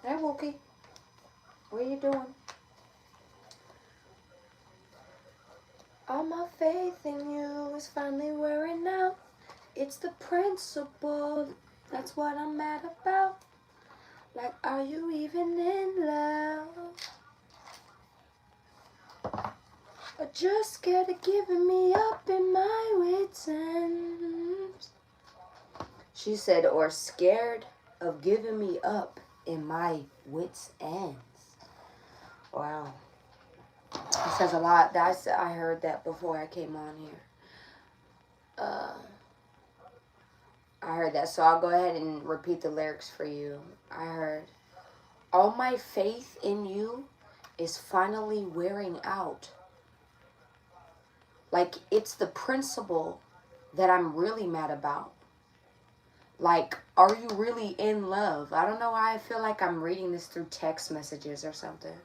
Hey, Wookie. What are you doing? All my faith in you is finally wearing out. It's the principle, that's what I'm mad about. Like, are you even in love? Or just scared of giving me up in my wits' ends? She said, or scared of giving me up in my wits' ends. Wow. It says a lot. I heard that before I came on here. I heard that, so I'll go ahead and repeat the lyrics for you. I heard, all my faith in you is finally wearing out. Like, it's the principle that I'm really mad about. Like, are you really in love? I don't know why I feel like I'm reading this through text messages or something.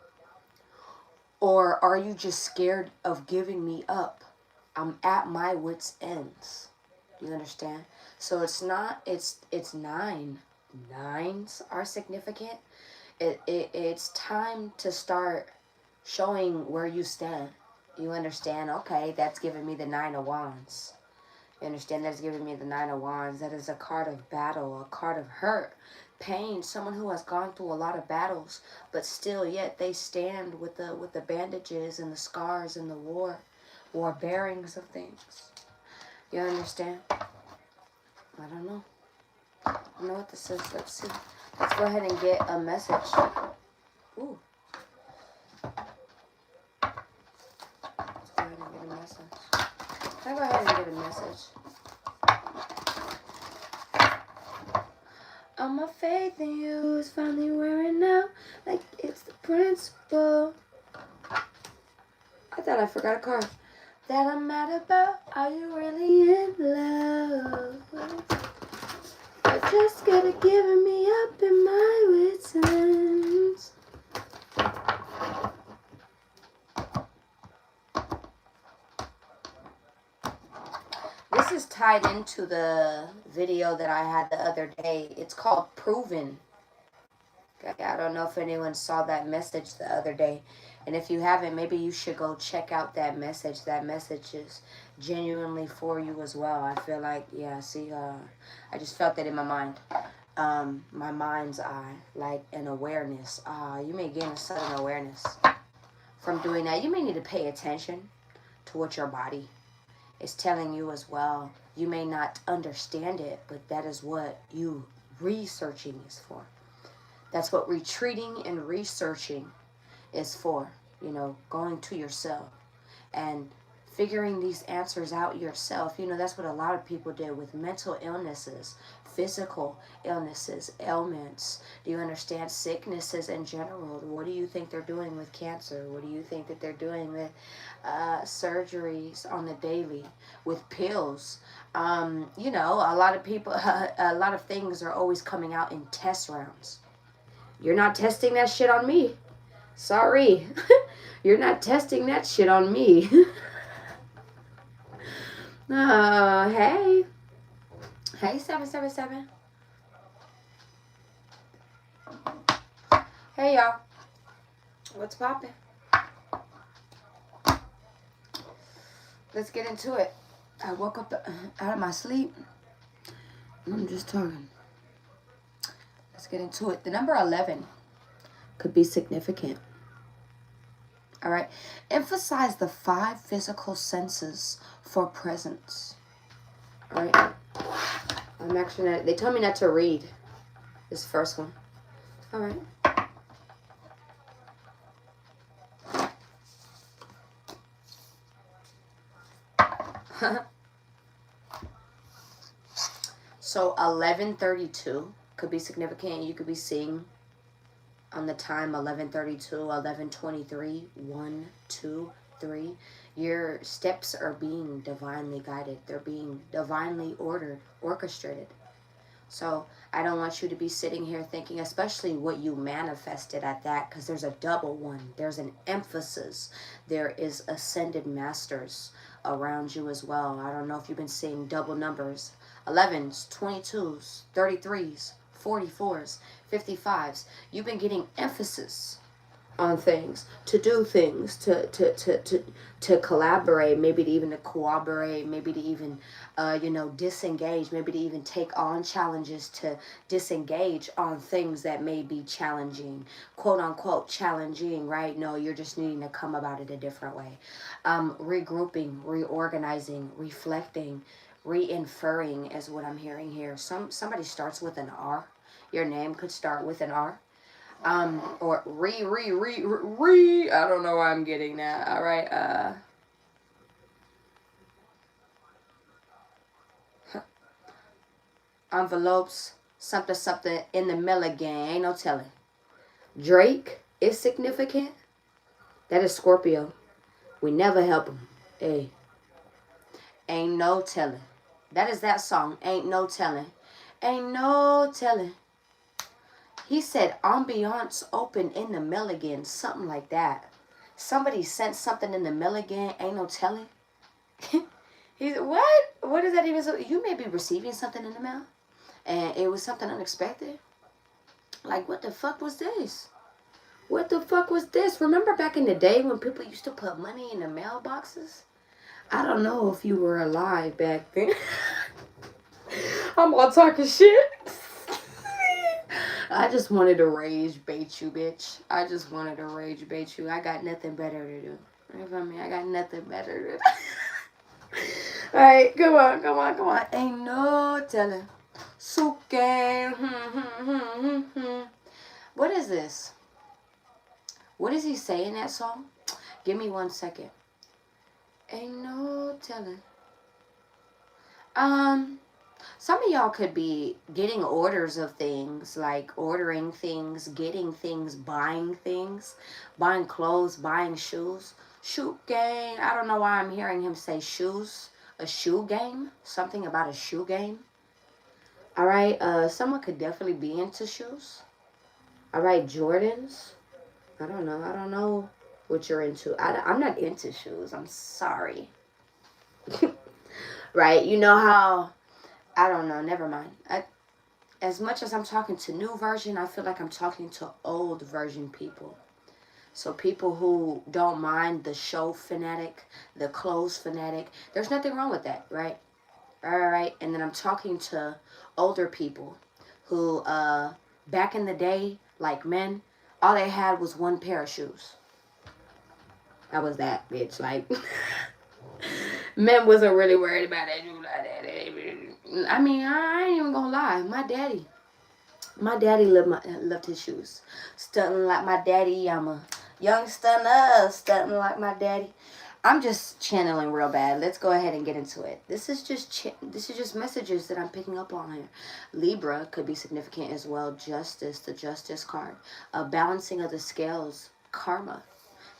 Or are you just scared of giving me up? I'm at my wits' ends. You understand? So it's not, it's 9. 9s are significant. It's time to start showing where you stand. You understand? Okay, that's giving me the 9 of Wands. You understand? That's giving me the 9 of Wands. That is a card of battle, a card of hurt, pain. Someone who has gone through a lot of battles, but still yet they stand with the bandages and the scars and the war bearings of things. You understand? I don't know. I don't know what this is. Let's see. Let's go ahead and get a message. Ooh. Let's go ahead and get a message. Can I go ahead and get a message? All my faith in you is finally wearing out. Like it's the principle. I thought I forgot a card. That I'm mad about. Are you really in love? Or just gotta giving me up in my wits' ends? This is tied into the video that I had the other day. It's called Proven. Okay, I don't know if anyone saw that message the other day. And if you haven't, maybe you should go check out that message. That message is genuinely for you as well. I feel like, yeah, see, I just felt that in my mind. My mind's eye, like an awareness. You may gain a sudden awareness from doing that. You may need to pay attention to what your body is telling you as well. You may not understand it, but that is what you researching is for. That's what retreating and researching is for. You know, going to yourself and figuring these answers out yourself. You know, that's what a lot of people did with mental illnesses, physical illnesses, ailments. Do you understand? Sicknesses in general. What do you think they're doing with cancer? What do you think that they're doing with surgeries on the daily, with pills? You know, a lot of people, a lot of things are always coming out in test rounds. You're not testing that shit on me. Sorry. You're not testing that shit on me. Hey. Hey, 777. Hey, y'all. What's poppin'? Let's get into it. I woke up out of my sleep. I'm just talking. Let's get into it. The number 11 could be significant. All right. Emphasize the 5 physical senses for presence. All right. I'm actually not, they told me not to read this first one. All right. So 11:32 could be significant. You could be seeing on the time 11:32, 11:23, 1, 2, 3. Your steps are being divinely guided. They're being divinely orchestrated. So I don't want you to be sitting here thinking, especially what you manifested at that, because there's a double one. There's an emphasis. There is ascended masters around you as well. I don't know if you've been seeing double numbers. 11s, 22s, 33s, 44s, 55s. You've been getting emphasis on things, to do things, to collaborate, maybe to even to cooperate, maybe to even disengage, maybe to even take on challenges, to disengage on things that may be challenging, quote unquote challenging, right? No, you're just needing to come about it a different way. Regrouping, reorganizing, reflecting, re-inferring is what I'm hearing here. Somebody starts with an R. Your name could start with an R. Or I don't know why I'm getting that. All right. Envelopes, something in the mail again. Ain't no telling. Drake is significant. That is Scorpio. We never help him. Hey. Ain't no telling. That is that song. Ain't no telling. Ain't no telling. He said ambiance open in the mail again. Something like that. Somebody sent something in the mail again. Ain't no telling. He's what? What is that even? So you may be receiving something in the mail, and it was something unexpected. Like, what the fuck was this? What the fuck was this? Remember back in the day when people used to put money in the mailboxes? I don't know if you were alive back then. I'm all talking shit. I just wanted to rage bait you, bitch. I just wanted to rage bait you. I got nothing better to do. You feel me? I got nothing better to do. Alright, come on. Ain't no telling. Suke. What is this? What does he say in that song? Give me 1 second. Ain't no telling. Some of y'all could be getting orders of things, like ordering things, getting things, buying clothes, buying shoes. Shoe game. I don't know why I'm hearing him say shoes. A shoe game? Something about a shoe game. Alright, someone could definitely be into shoes. Alright, Jordans. I don't know what you're into. I'm not into shoes. I'm sorry. Right? You know how... I don't know. Never mind. As much as I'm talking to new version, I feel like I'm talking to old version people. So people who don't mind the show fanatic, the clothes fanatic. There's nothing wrong with that, right? All right. And then I'm talking to older people who, back in the day, like men, all they had was one pair of shoes. That was that, bitch. Like, men wasn't really worried about that. I mean, I ain't even gonna lie. My daddy loved his shoes. Stunting like my daddy. I'm a young stunner, stunting like my daddy. I'm just channeling real bad. Let's go ahead and get into it. This is just messages that I'm picking up on here. Libra could be significant as well. Justice, the Justice card. A balancing of the scales. Karma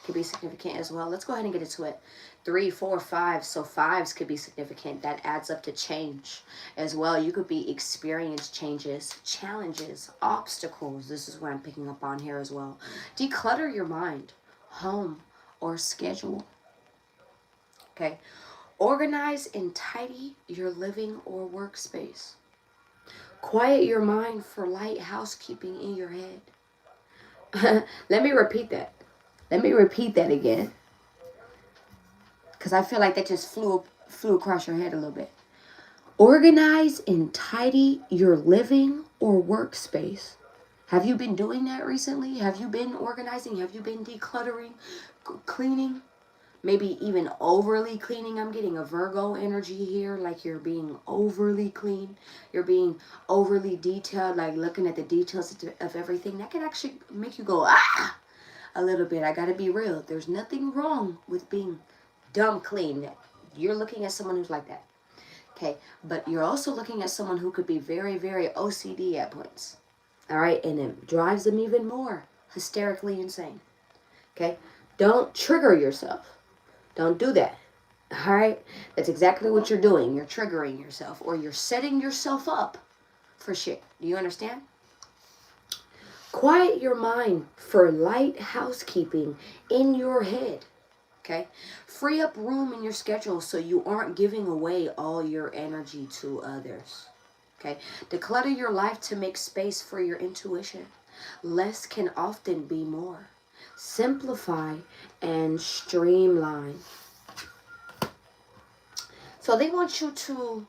could be significant as well. Let's go ahead and get into it. 3, 4, 5. So 5s could be significant. That adds up to change as well. You could be experience changes, challenges, obstacles. This is what I'm picking up on here as well. Declutter your mind, home, or schedule. Okay. Organize and tidy your living or workspace. Quiet your mind for light housekeeping in your head. Let me repeat that. Let me repeat that again. Because I feel like that just flew across your head a little bit. Organize and tidy your living or workspace. Have you been doing that recently? Have you been organizing? Have you been decluttering, cleaning? Maybe even overly cleaning. I'm getting a Virgo energy here, like you're being overly clean. You're being overly detailed, like looking at the details of everything. That could actually make you go, ah, a little bit. I gotta be real. There's nothing wrong with being dumb clean. You're looking at someone who's like that. Okay, but you're also looking at someone who could be very, very OCD at points. All right, and it drives them even more hysterically insane. Okay, don't trigger yourself. Don't do that. All right, that's exactly what you're doing. You're triggering yourself, or you're setting yourself up for shit. Do you understand? Quiet your mind for light housekeeping in your head. Okay, free up room in your schedule so you aren't giving away all your energy to others. Okay? Declutter your life to make space for your intuition. Less can often be more. Simplify and streamline. So they want you to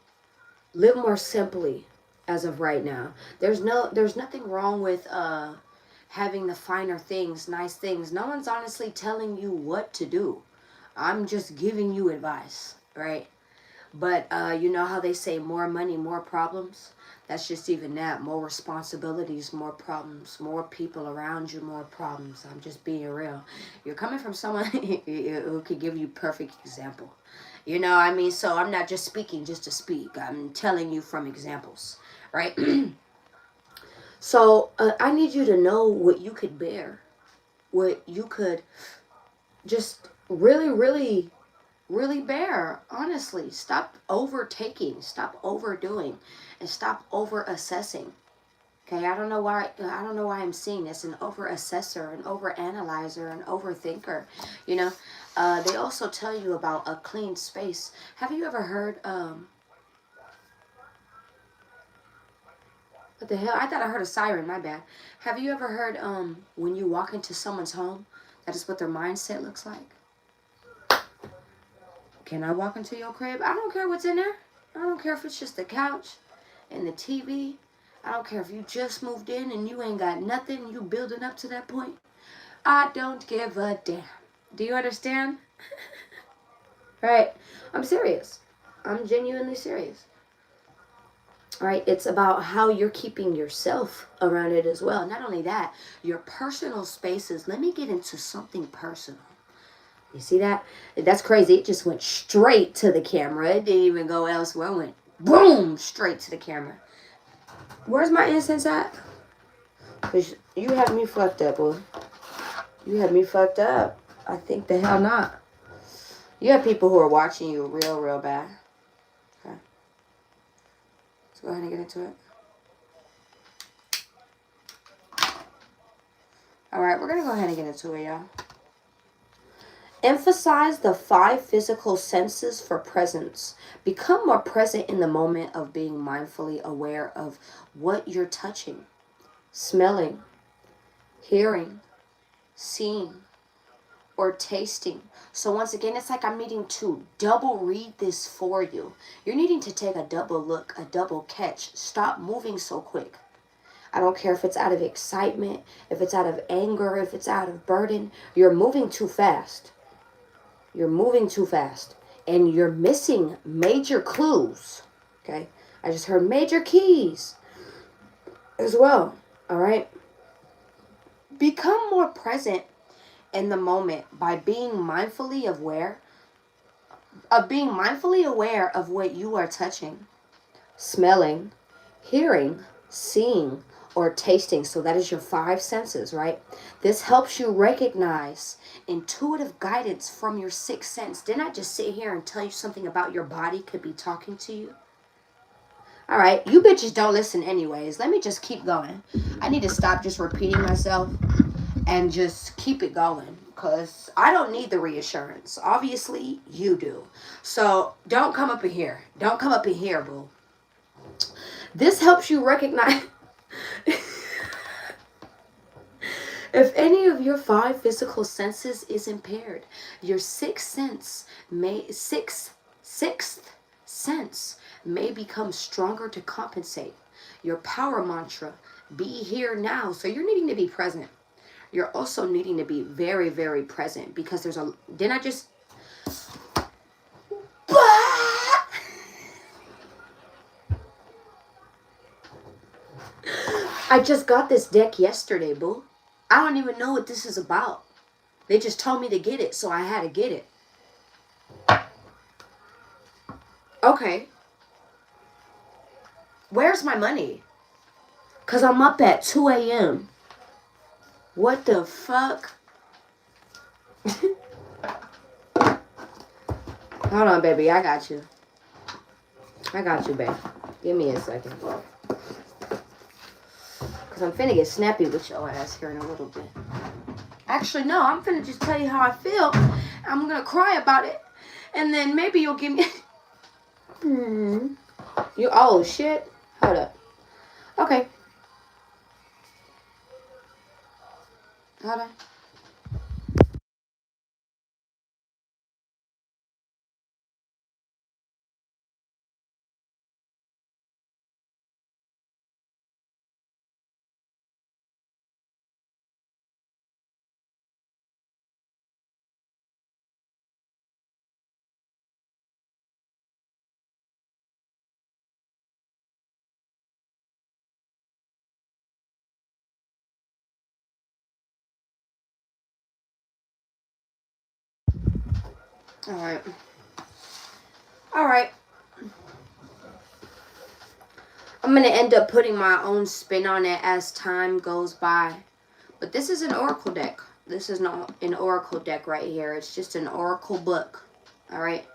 live more simply as of right now. There's nothing wrong with having the finer things, nice things. No one's honestly telling you what to do. I'm just giving you advice, right? But you know how they say more money, more problems? That's just even that. More responsibilities, more problems. More people around you, more problems. I'm just being real. You're coming from someone who could give you perfect example. You know, I mean, so I'm not just speaking just to speak. I'm telling you from examples, right? So I need you to know what you could bear. What you could just really bear. Honestly, stop overtaking, stop overdoing, and stop over assessing. Okay, I don't know why I'm seeing this. An over assessor, an over analyzer, an overthinker. You know, they also tell you about a clean space. Have you ever heard what the hell? I thought I heard a siren, my bad. Have you ever heard when you walk into someone's home, that is what their mindset looks like? Can I walk into your crib? I don't care what's in there. I don't care if it's just the couch and the TV. I don't care if you just moved in and you ain't got nothing. You building up to that point. I don't give a damn. Do you understand? Right? I'm serious. I'm genuinely serious. Right? It's about how you're keeping yourself around it as well. Not only that, your personal spaces. Let me get into something personal. You see that? That's crazy. It just went straight to the camera. It didn't even go elsewhere. It went boom, straight to the camera. Where's my incense at? Cause you had me fucked up, boy. You had me fucked up. I think the hell not. You have people who are watching you real bad. Okay. Let's go ahead and get into it. Alright, we're gonna go ahead and get into it, y'all. Emphasize the 5 physical senses for presence. Become more present in the moment of being mindfully aware of what you're touching, smelling, hearing, seeing, or tasting. So once again, it's like I'm needing to double read this for you. You're needing to take a double look, a double catch. Stop moving so quick. I don't care if it's out of excitement, if it's out of anger, if it's out of burden. You're moving too fast. You're moving too fast. And you're missing major clues. Okay? I just heard major keys as well. Alright? Become more present in the moment by being mindfully aware of what you are touching, smelling, hearing, seeing, or tasting. So that is your 5 senses, right? This helps you recognize intuitive guidance from your 6th sense. Didn't I just sit here and tell you something about your body could be talking to you? All right, you bitches don't listen anyways. Let me just keep going. I need to stop just repeating myself and just keep it going, because I don't need the reassurance. Obviously, you do. So don't come up in here. Don't come up in here, boo. This helps you recognize if any of your 5 physical senses is impaired. Your 6th sense may become stronger to compensate. Your power mantra, be here now. So you're needing to be present. You're also needing to be very present, because there's a... Didn't I just... I just got this deck yesterday, boo. I don't even know what this is about. They just told me to get it, so I had to get it. Okay. Where's my money? Because I'm up at 2 a.m. What the fuck? Hold on, baby. I got you. I got you, babe. Give me a second. Because I'm finna get snappy with your ass here in a little bit. Actually, no. I'm finna just tell you how I feel. I'm gonna cry about it. And then maybe you'll give me... You... Oh, shit. Hold up. Okay. Hold on. All right. All right. I'm going to end up putting my own spin on it as time goes by. But this is an oracle deck. This is not an oracle deck right here. It's just an oracle book. All right.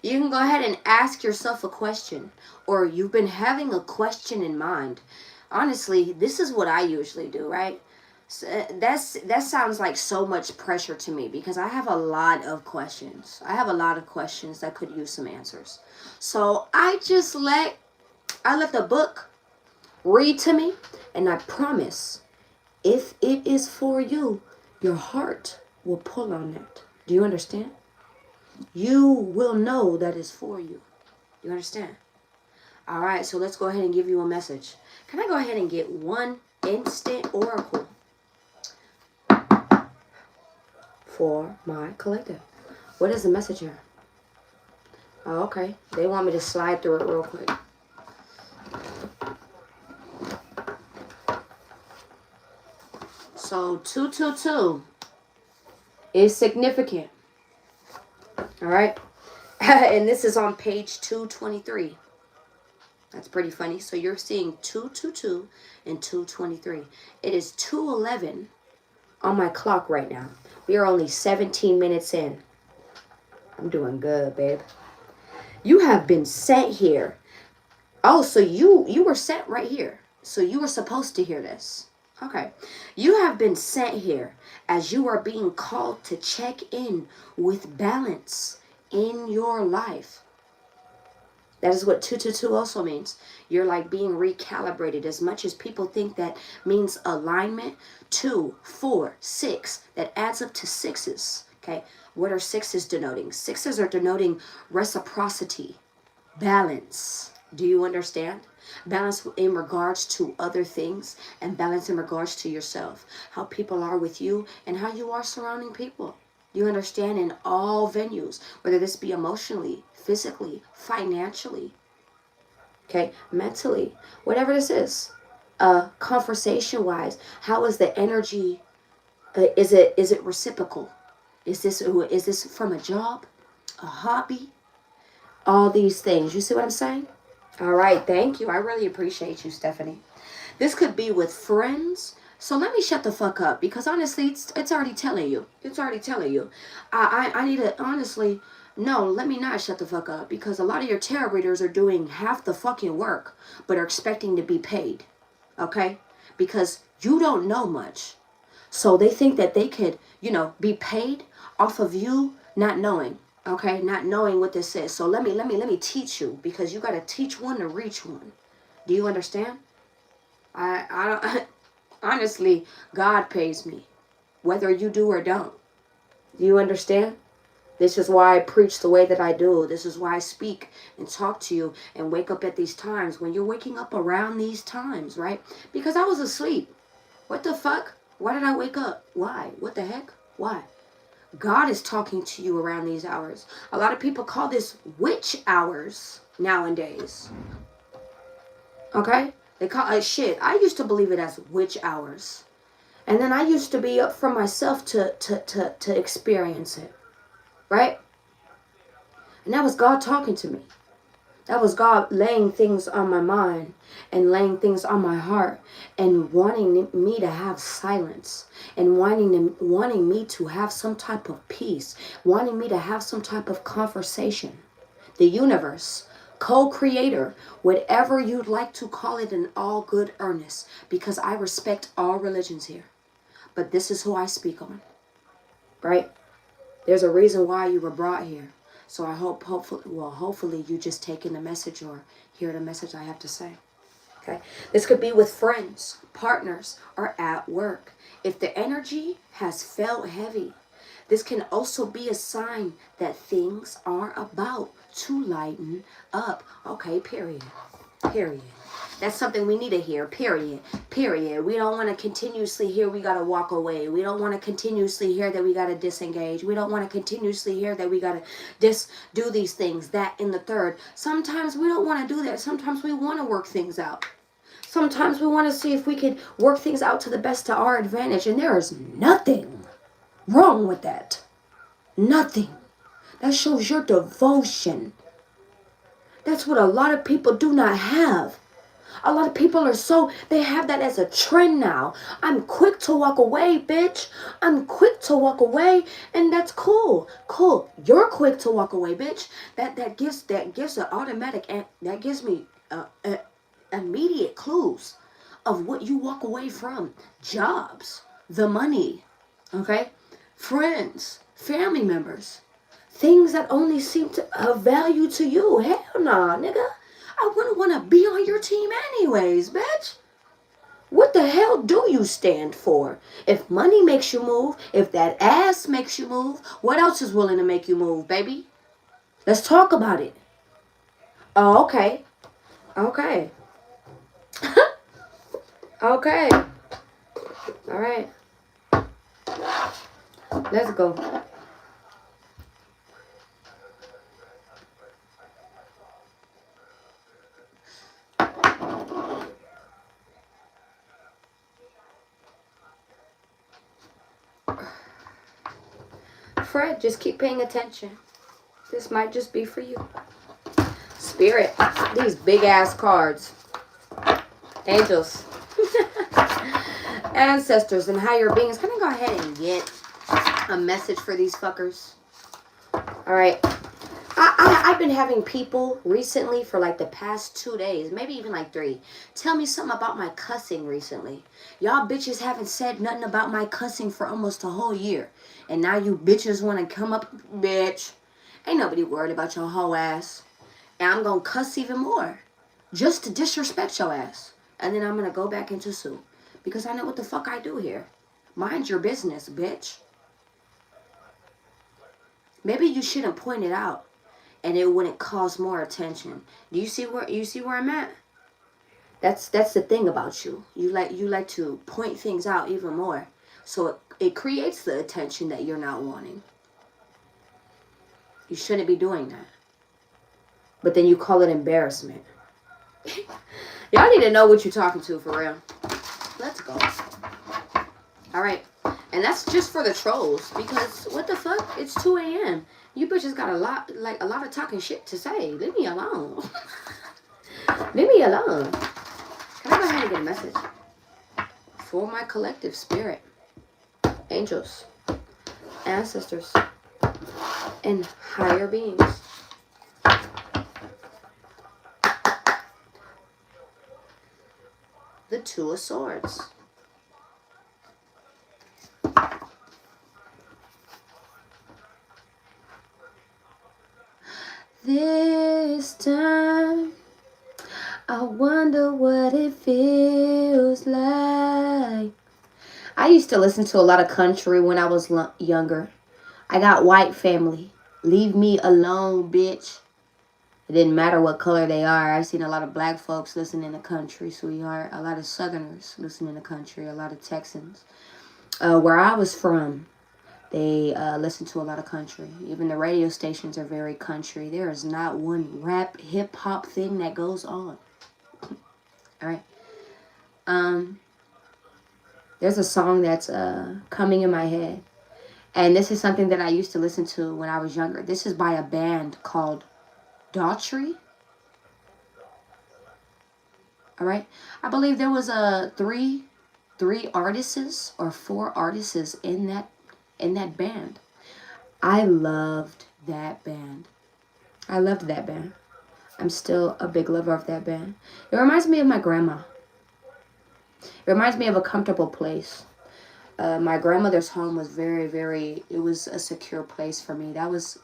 You can go ahead and ask yourself a question, or you've been having a question in mind. Honestly, this is what I usually do, right? So that sounds like so much pressure to me because I have a lot of questions. I have a lot of questions that could use some answers. So I let the book read to me, and I promise, if it is for you, your heart will pull on that. Do you understand? You will know that is for you. You understand? All right, so let's go ahead and give you a message. Can I go ahead and get one instant oracle for my collective? What is the message here? Oh, okay. They want me to slide through it real quick. So 222 is significant. All right. And this is on page 223. That's pretty funny. So you're seeing 222 and 223. It is 2:11 on my clock right now. We are only 17 minutes in. I'm doing good, babe. You have been sent here. Oh, so you were sent right here. So you were supposed to hear this. Okay. You have been sent here as you are being called to check in with balance in your life. That is what 222 also means. You're like being recalibrated. As much as people think that means alignment, 2, 4, 6, that adds up to sixes. Okay, what are sixes denoting? Sixes are denoting reciprocity, balance. Do you understand? Balance in regards to other things and balance in regards to yourself. How people are with you and how you are surrounding people. You understand, in all venues, whether this be emotionally, physically, financially, okay, mentally, whatever this is, conversation wise, how is the energy? Is it reciprocal? Is this from a job, a hobby, all these things? You see what I'm saying? All right, thank you. I really appreciate you, Stephanie. This could be with friends. So let me shut the fuck up because honestly, it's already telling you. It's already telling you. I need to honestly. No, let me not shut the fuck up because a lot of your tarot readers are doing half the fucking work but are expecting to be paid. Okay? Because you don't know much. So they think that they could, be paid off of you not knowing. Okay? Not knowing what this is. So let me teach you because you got to teach one to reach one. Do you understand? I don't honestly, God pays me, whether you do or don't. Do you understand? This is why I preach the way that I do. This is why I speak and talk to you and wake up at these times when you're waking up around these times, right? Because I was asleep. What the fuck? Why did I wake up? Why? What the heck? Why? God is talking to you around these hours. A lot of people call this witch hours nowadays. Okay? They call it shit. I used to believe it as witch hours. And then I used to be up for myself to experience it. Right? And that was God talking to me. That was God laying things on my mind and laying things on my heart and wanting me to have silence and wanting me to have some type of peace, wanting me to have some type of conversation. The universe, co-creator, whatever you'd like to call it, in all good earnest, because I respect all religions here. But this is who I speak on, right? There's a reason why you were brought here. So I hopefully you just take in the message or hear the message I have to say. Okay, this could be with friends, partners, or at work. If the energy has felt heavy, this can also be a sign that things are about to lighten up. Okay, period. Period. That's something we need to hear. Period. Period. We don't want to continuously hear we got to walk away. We don't want to continuously hear that we got to disengage. We don't want to continuously hear that we got to do these things, that in the third. Sometimes we don't want to do that. Sometimes we want to work things out. Sometimes we want to see if we can work things out to the best to our advantage. And there is nothing wrong with that. Nothing. That shows your devotion. That's what a lot of people do not have. A lot of people are they have that as a trend now. I'm quick to walk away, bitch. I'm quick to walk away, and that's cool. Cool. You're quick to walk away, bitch. That gives an automatic, and that gives me immediate clues of what you walk away from. Jobs, the money, okay? Friends, family members. Things that only seem to have value to you. Hell nah, nigga. I wouldn't want to be on your team anyways, bitch. What the hell do you stand for? If money makes you move, if that ass makes you move, what else is willing to make you move, baby? Let's talk about it. Oh, okay. Okay. Okay. All right. Let's go. Fred, just keep paying attention. This might just be for you. Spirit, these big ass cards. Angels. Ancestors and higher beings. Can I go ahead and get a message for these fuckers? Alright. I've been having people recently for like the past 2 days, maybe even like 3, tell me something about my cussing recently. Y'all bitches haven't said nothing about my cussing for almost a whole year. And now you bitches want to come up, bitch. Ain't nobody worried about your whole ass. And I'm going to cuss even more. Just to disrespect your ass. And then I'm going to go back into soup. Because I know what the fuck I do here. Mind your business, bitch. Maybe you shouldn't point it out. And it wouldn't cause more attention. Do you see where I'm at? That's the thing about you. You like to point things out even more. So it creates the attention that you're not wanting. You shouldn't be doing that. But then you call it embarrassment. Y'all need to know what you're talking to for real. Let's go. Alright. And that's just for the trolls. Because what the fuck? It's 2 a.m. You bitches got a lot of talking shit to say. Leave me alone. Leave me alone. Can I go ahead and get a message? For my collective spirit. Angels. Ancestors. And higher beings. The Two of Swords. This time, I wonder what it feels like. I used to listen to a lot of country when I was younger. I got white family. Leave me alone, bitch. It didn't matter what color they are. I've seen a lot of black folks listening to country, sweetheart. A lot of Southerners listening to country. A lot of Texans. Where I was from, they listen to a lot of country. Even the radio stations are very country. There is not one rap, hip-hop thing that goes on. All right. There's a song that's coming in my head. And this is something that I used to listen to when I was younger. This is by a band called Daughtry. All right. I believe there was three artists or 4 artists in that band. I loved that band. I'm still a big lover of that band. It reminds me of my grandma. It reminds me of a comfortable place. My grandmother's home was it was a secure place for me. That was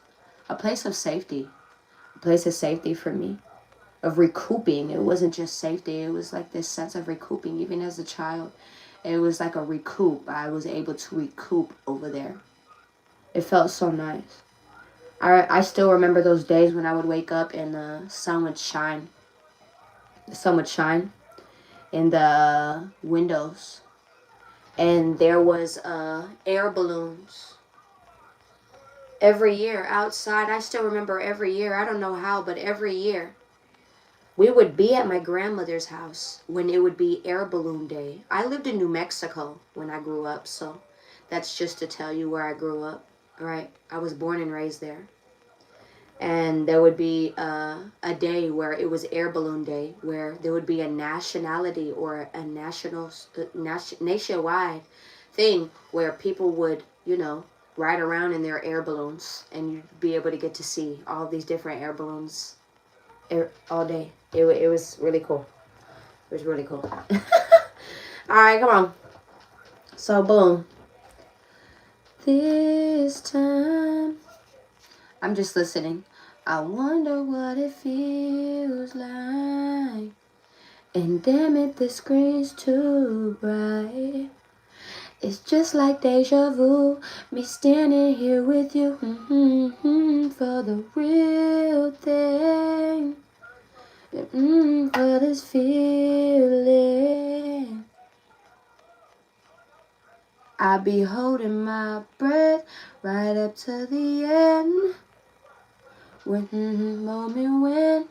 a place of safety. A place of safety for me. of recouping. It wasn't just safety. It was like this sense of recouping. Even as a child, it was like a recoup. I was able to recoup over there. It felt so nice. I still remember those days when I would wake up and the sun would shine. The sun would shine in the windows. And there was air balloons. Every year outside, I still remember every year. I don't know how, but every year. We would be at my grandmother's house when it would be air balloon day. I lived in New Mexico when I grew up, so that's just to tell you where I grew up, right? I was born and raised there. And there would be a day where it was air balloon day, where there would be a nationality or a nationwide thing where people would, you know, ride around in their air balloons, and you'd be able to get to see all these different air balloons all day. It was really cool. It was really cool. All right, come on. So, boom. This time, I'm just listening. I wonder what it feels like. And damn it, the screen's too bright. It's just like deja vu, me standing here with you, for the real thing, for this feeling. I'll be holding my breath right up to the end. Moment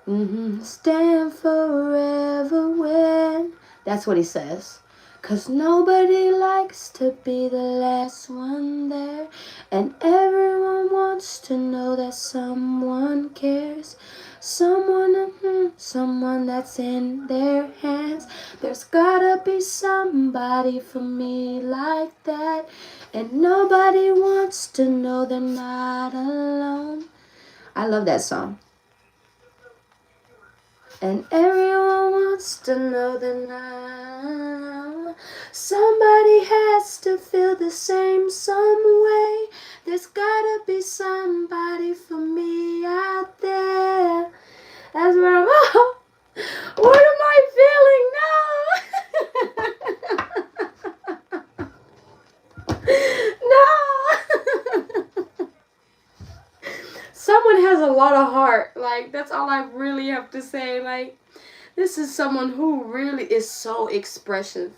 when, stand forever when. That's what he says. 'Cause nobody likes to be the last one there. And everyone wants to know that someone cares. Someone that's in their hands. There's gotta be somebody for me like that. And nobody wants to know they're not alone. I love that song. And everyone wants to know they're not alone. Somebody has to feel the same some way. There's gotta be somebody for me out there. That's where I'm at. What am I feeling now? No. Someone has a lot of heart. Like, that's all I really have to say. Like, this is someone who really is so expressive.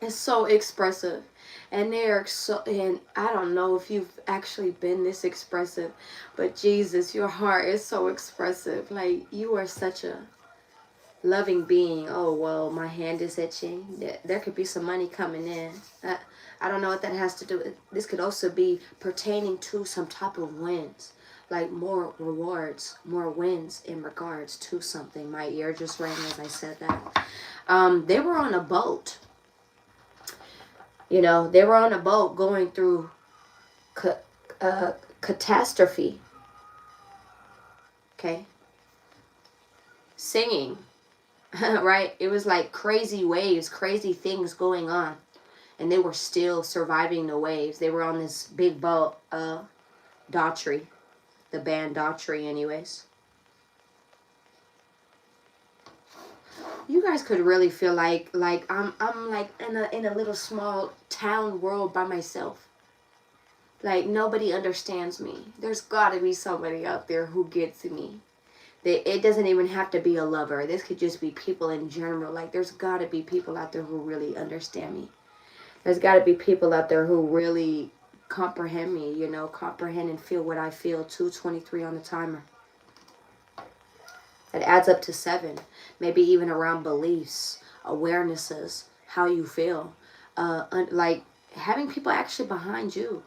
It's so expressive. And they're so, and I don't know if you've actually been this expressive, but Jesus, your heart is so expressive. Like, you are such a loving being. Oh, well, my hand is itching. There could be some money coming in. I don't know what that has to do with. This could also be pertaining to some type of wins. Like more rewards, more wins in regards to something. My ear just rang as I said that. They were on a boat. You know, they were on a boat going through catastrophe. Okay. Singing. Right? It was like crazy waves, crazy things going on. And they were still surviving the waves. They were on this big boat, Daughtry. The band Daughtry, anyways. You guys could really feel like I'm like in a little small town world by myself. Like, nobody understands me. There's gotta be somebody out there who gets me. It doesn't even have to be a lover. This could just be people in general. Like, there's gotta be people out there who really understand me. There's gotta be people out there who really comprehend me, you know, comprehend and feel what I feel. 2:23 on the timer. It adds up to 7. Maybe even around beliefs, awarenesses, how you feel. Like having people actually behind you,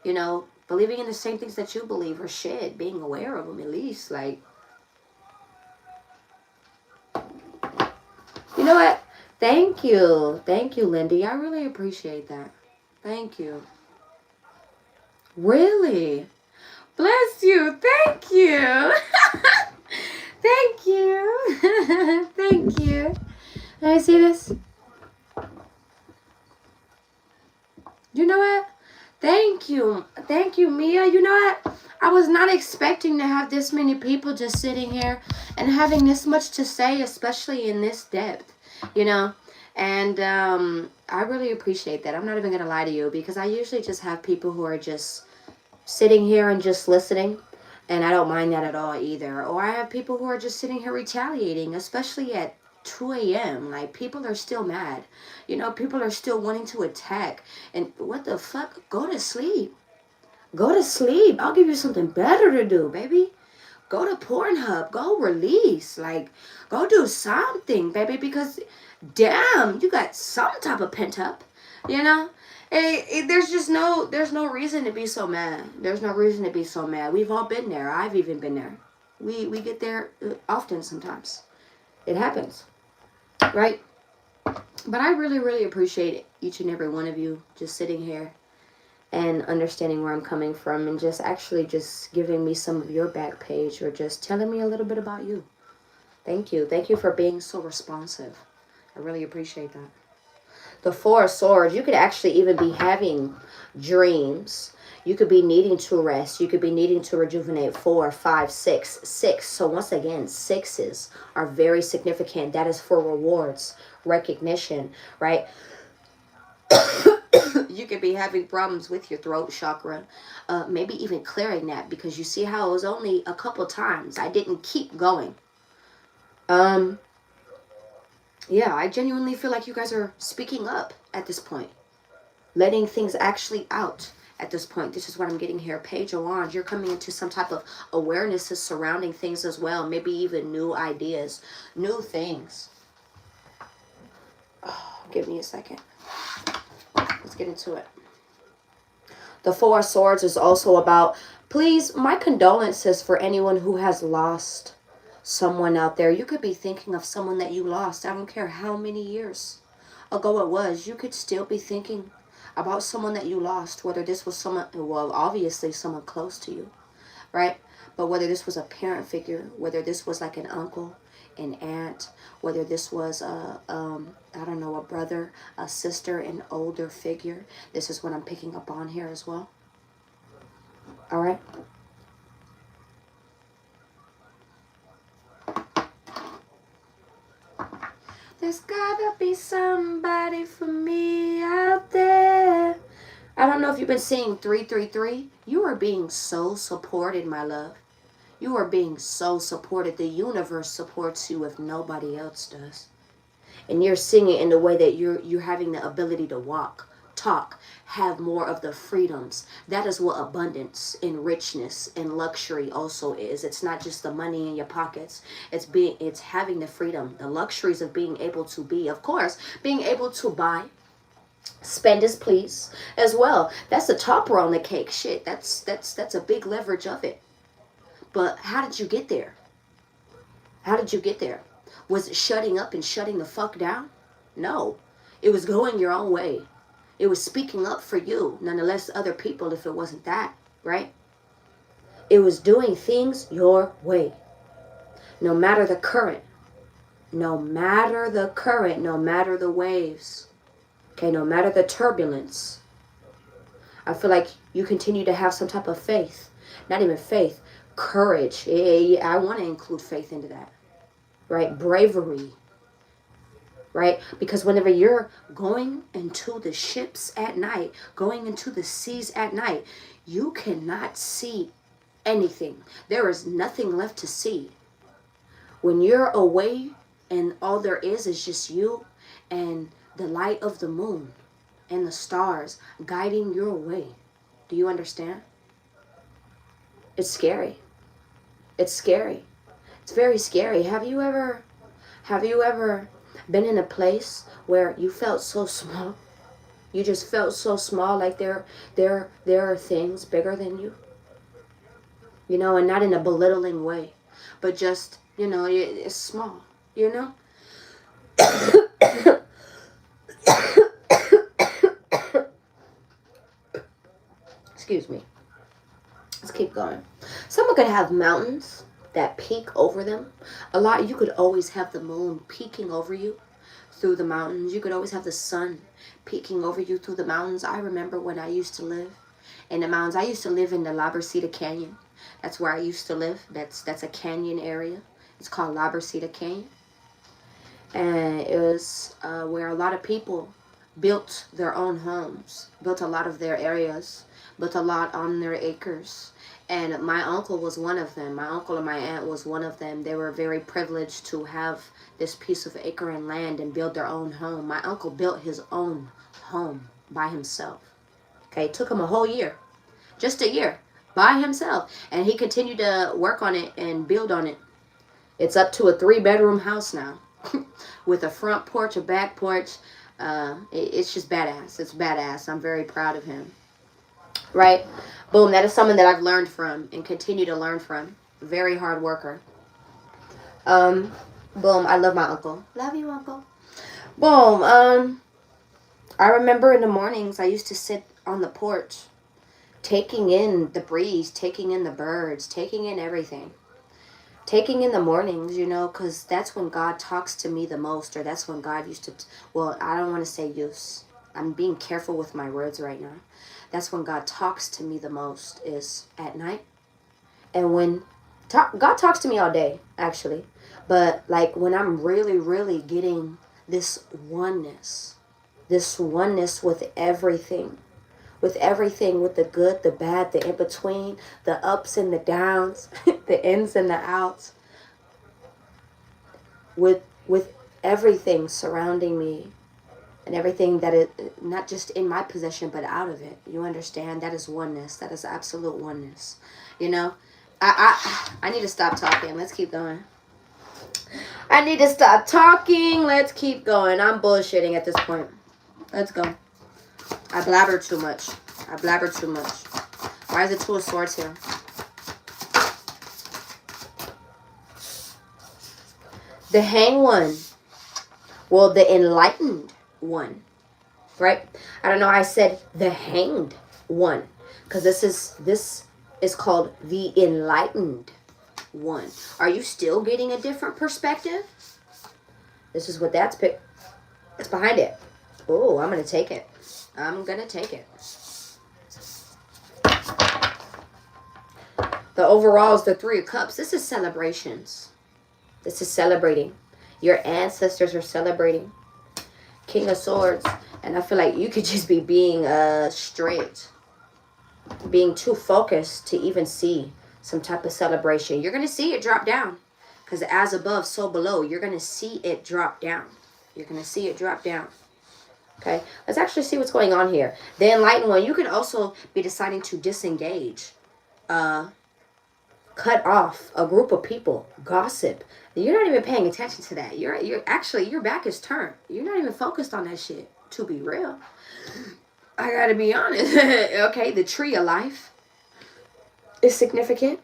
you know, believing in the same things that you believe, or shit, being aware of them at least. Like, you know what? Thank you, Lindy. I really appreciate that. Thank you. Really? Bless you. Thank you. Thank you. Thank you. Let me see this. You know what? Thank you. Thank you, Mia. You know what? I was not expecting to have this many people just sitting here and having this much to say, especially in this depth, you know? And I really appreciate that. I'm not even going to lie to you because I usually just have people who are just sitting here and just listening. And I don't mind that at all either. Or I have people who are just sitting here retaliating, especially at 2 a.m. Like, people are still mad. You know, people are still wanting to attack. And what the fuck? Go to sleep. Go to sleep. I'll give you something better to do, baby. Go to Pornhub. Go release. Like, go do something, baby. Because, damn, you got some type of pent up. You know? There's no reason to be so mad. There's no reason to be so mad. We've all been there. I've even been there. We get there often sometimes. It happens, right? But I really, really appreciate each and every one of you just sitting here and understanding where I'm coming from and just actually just giving me some of your back page or just telling me a little bit about you. Thank you. Thank you for being so responsive. I really appreciate that. The Four of Swords, you could actually even be having dreams. You could be needing to rest. You could be needing to rejuvenate. 4, 5, 6, 6. So once again, sixes are very significant. That is for rewards, recognition, right? You could be having problems with your throat chakra. Maybe even clearing that because you see how it was only a couple times. I didn't keep going. Yeah, I genuinely feel like you guys are speaking up at this point. Letting things actually out at this point. This is what I'm getting here. Page of Wands, you're coming into some type of awarenesses surrounding things as well. Maybe even new ideas, new things. Oh, give me a second. Let's get into it. The Four of Swords is also about, please, my condolences for anyone who has lost someone out there. You could be thinking of someone that you lost. I don't care how many years ago it was. You could still be thinking about someone that you lost. Whether this was someone, well, obviously someone close to you, right? But whether this was a parent figure, whether this was like an uncle, an aunt, whether this was I don't know, a brother, a sister, an older figure. This is what I'm picking up on here as well. All right. There's gotta be somebody for me out there. I don't know if you've been seeing 333. You are being so supported, my love. You are being so supported. The universe supports you if nobody else does. And you're seeing it in the way that you're having the ability to walk, talk, have more of the freedoms. That is what abundance and richness and luxury also is. It's not just the money in your pockets. It's having the freedom, the luxuries of being able to be, of course, being able to buy, spend as please as well. That's the topper on the cake. Shit, that's a big leverage of it. But how did you get there? How did you get there? Was it shutting up and shutting the fuck down? No. It was going your own way. It was speaking up for you, nonetheless other people if it wasn't that, right? It was doing things your way. No matter the current. No matter the current. No matter the waves. Okay, no matter the turbulence. I feel like you continue to have some type of faith. Not even faith. Courage. I want to include faith into that. Right? Bravery. Right? Because whenever you're going into the ships at night, going into the seas at night, you cannot see anything. There is nothing left to see. When you're away and all there is just you and the light of the moon and the stars guiding your way. Do you understand? It's scary. It's scary. It's very scary. Have you ever been in a place where you felt so small? You just felt so small, like there are things bigger than you. You know, and not in a belittling way, but just, you know, it's small, you know? Excuse me. Let's keep going. Someone could have mountains that peak over them. You could always have the moon peeking over you through the mountains. You could always have the sun peeking over you through the mountains. I remember when I used to live in the mountains. I used to live in the La Brecita Canyon. That's where I used to live. That's a canyon area. It's called La Brecita Canyon. And it was where a lot of people built their own homes, built a lot of their areas, built a lot on their acres. And my uncle was one of them. My uncle and my aunt was one of them. They were very privileged to have this piece of acre and land and build their own home. My uncle built his own home by himself. Okay, it took him a whole year, just a year, by himself. And he continued to work on it and build on it. It's up to a 3-bedroom house now with a front porch, a back porch. It's just badass. It's badass. I'm very proud of him. Right? Boom. That is someone that I've learned from and continue to learn from. Very hard worker. Boom. I love my uncle. Love you, uncle. Boom. I remember in the mornings I used to sit on the porch taking in the breeze, taking in the birds, taking in everything. Taking in the mornings, you know, because that's when God talks to me the most, or that's when God used to, well, I don't want to say use. I'm being careful with my words right now. That's when God talks to me the most, is at night. And when, God talks to me all day, actually. But like when I'm really, really getting this oneness with everything. With everything, with the good, the bad, the in-between, the ups and the downs, the ins and the outs. With everything surrounding me and everything that is not just in my possession, but out of it. You understand? That is oneness. That is absolute oneness. You know? I need to stop talking. Let's keep going. I need to stop talking. Let's keep going. I'm bullshitting at this point. Let's go. I blabber too much. Why is it 2 of Swords here? The Hanged One. Well, the Enlightened One. Right? I don't know. I said the Hanged One. Because this is called the Enlightened One. Are you still getting a different perspective? This is what that's behind it. Oh, I'm going to take it. The overall is the 3 of Cups. This is celebrations. This is celebrating. Your ancestors are celebrating. King of Swords. And I feel like you could just be being straight. Being too focused to even see some type of celebration. You're going to see it drop down. Because as above, so below. You're going to see it drop down. Okay, let's actually see what's going on here. The Enlightened One, you can also be deciding to disengage. Cut off a group of people. Gossip. You're not even paying attention to that. You're actually, your back is turned. You're not even focused on that shit, to be real. I gotta be honest. Okay, the Tree of Life is significant.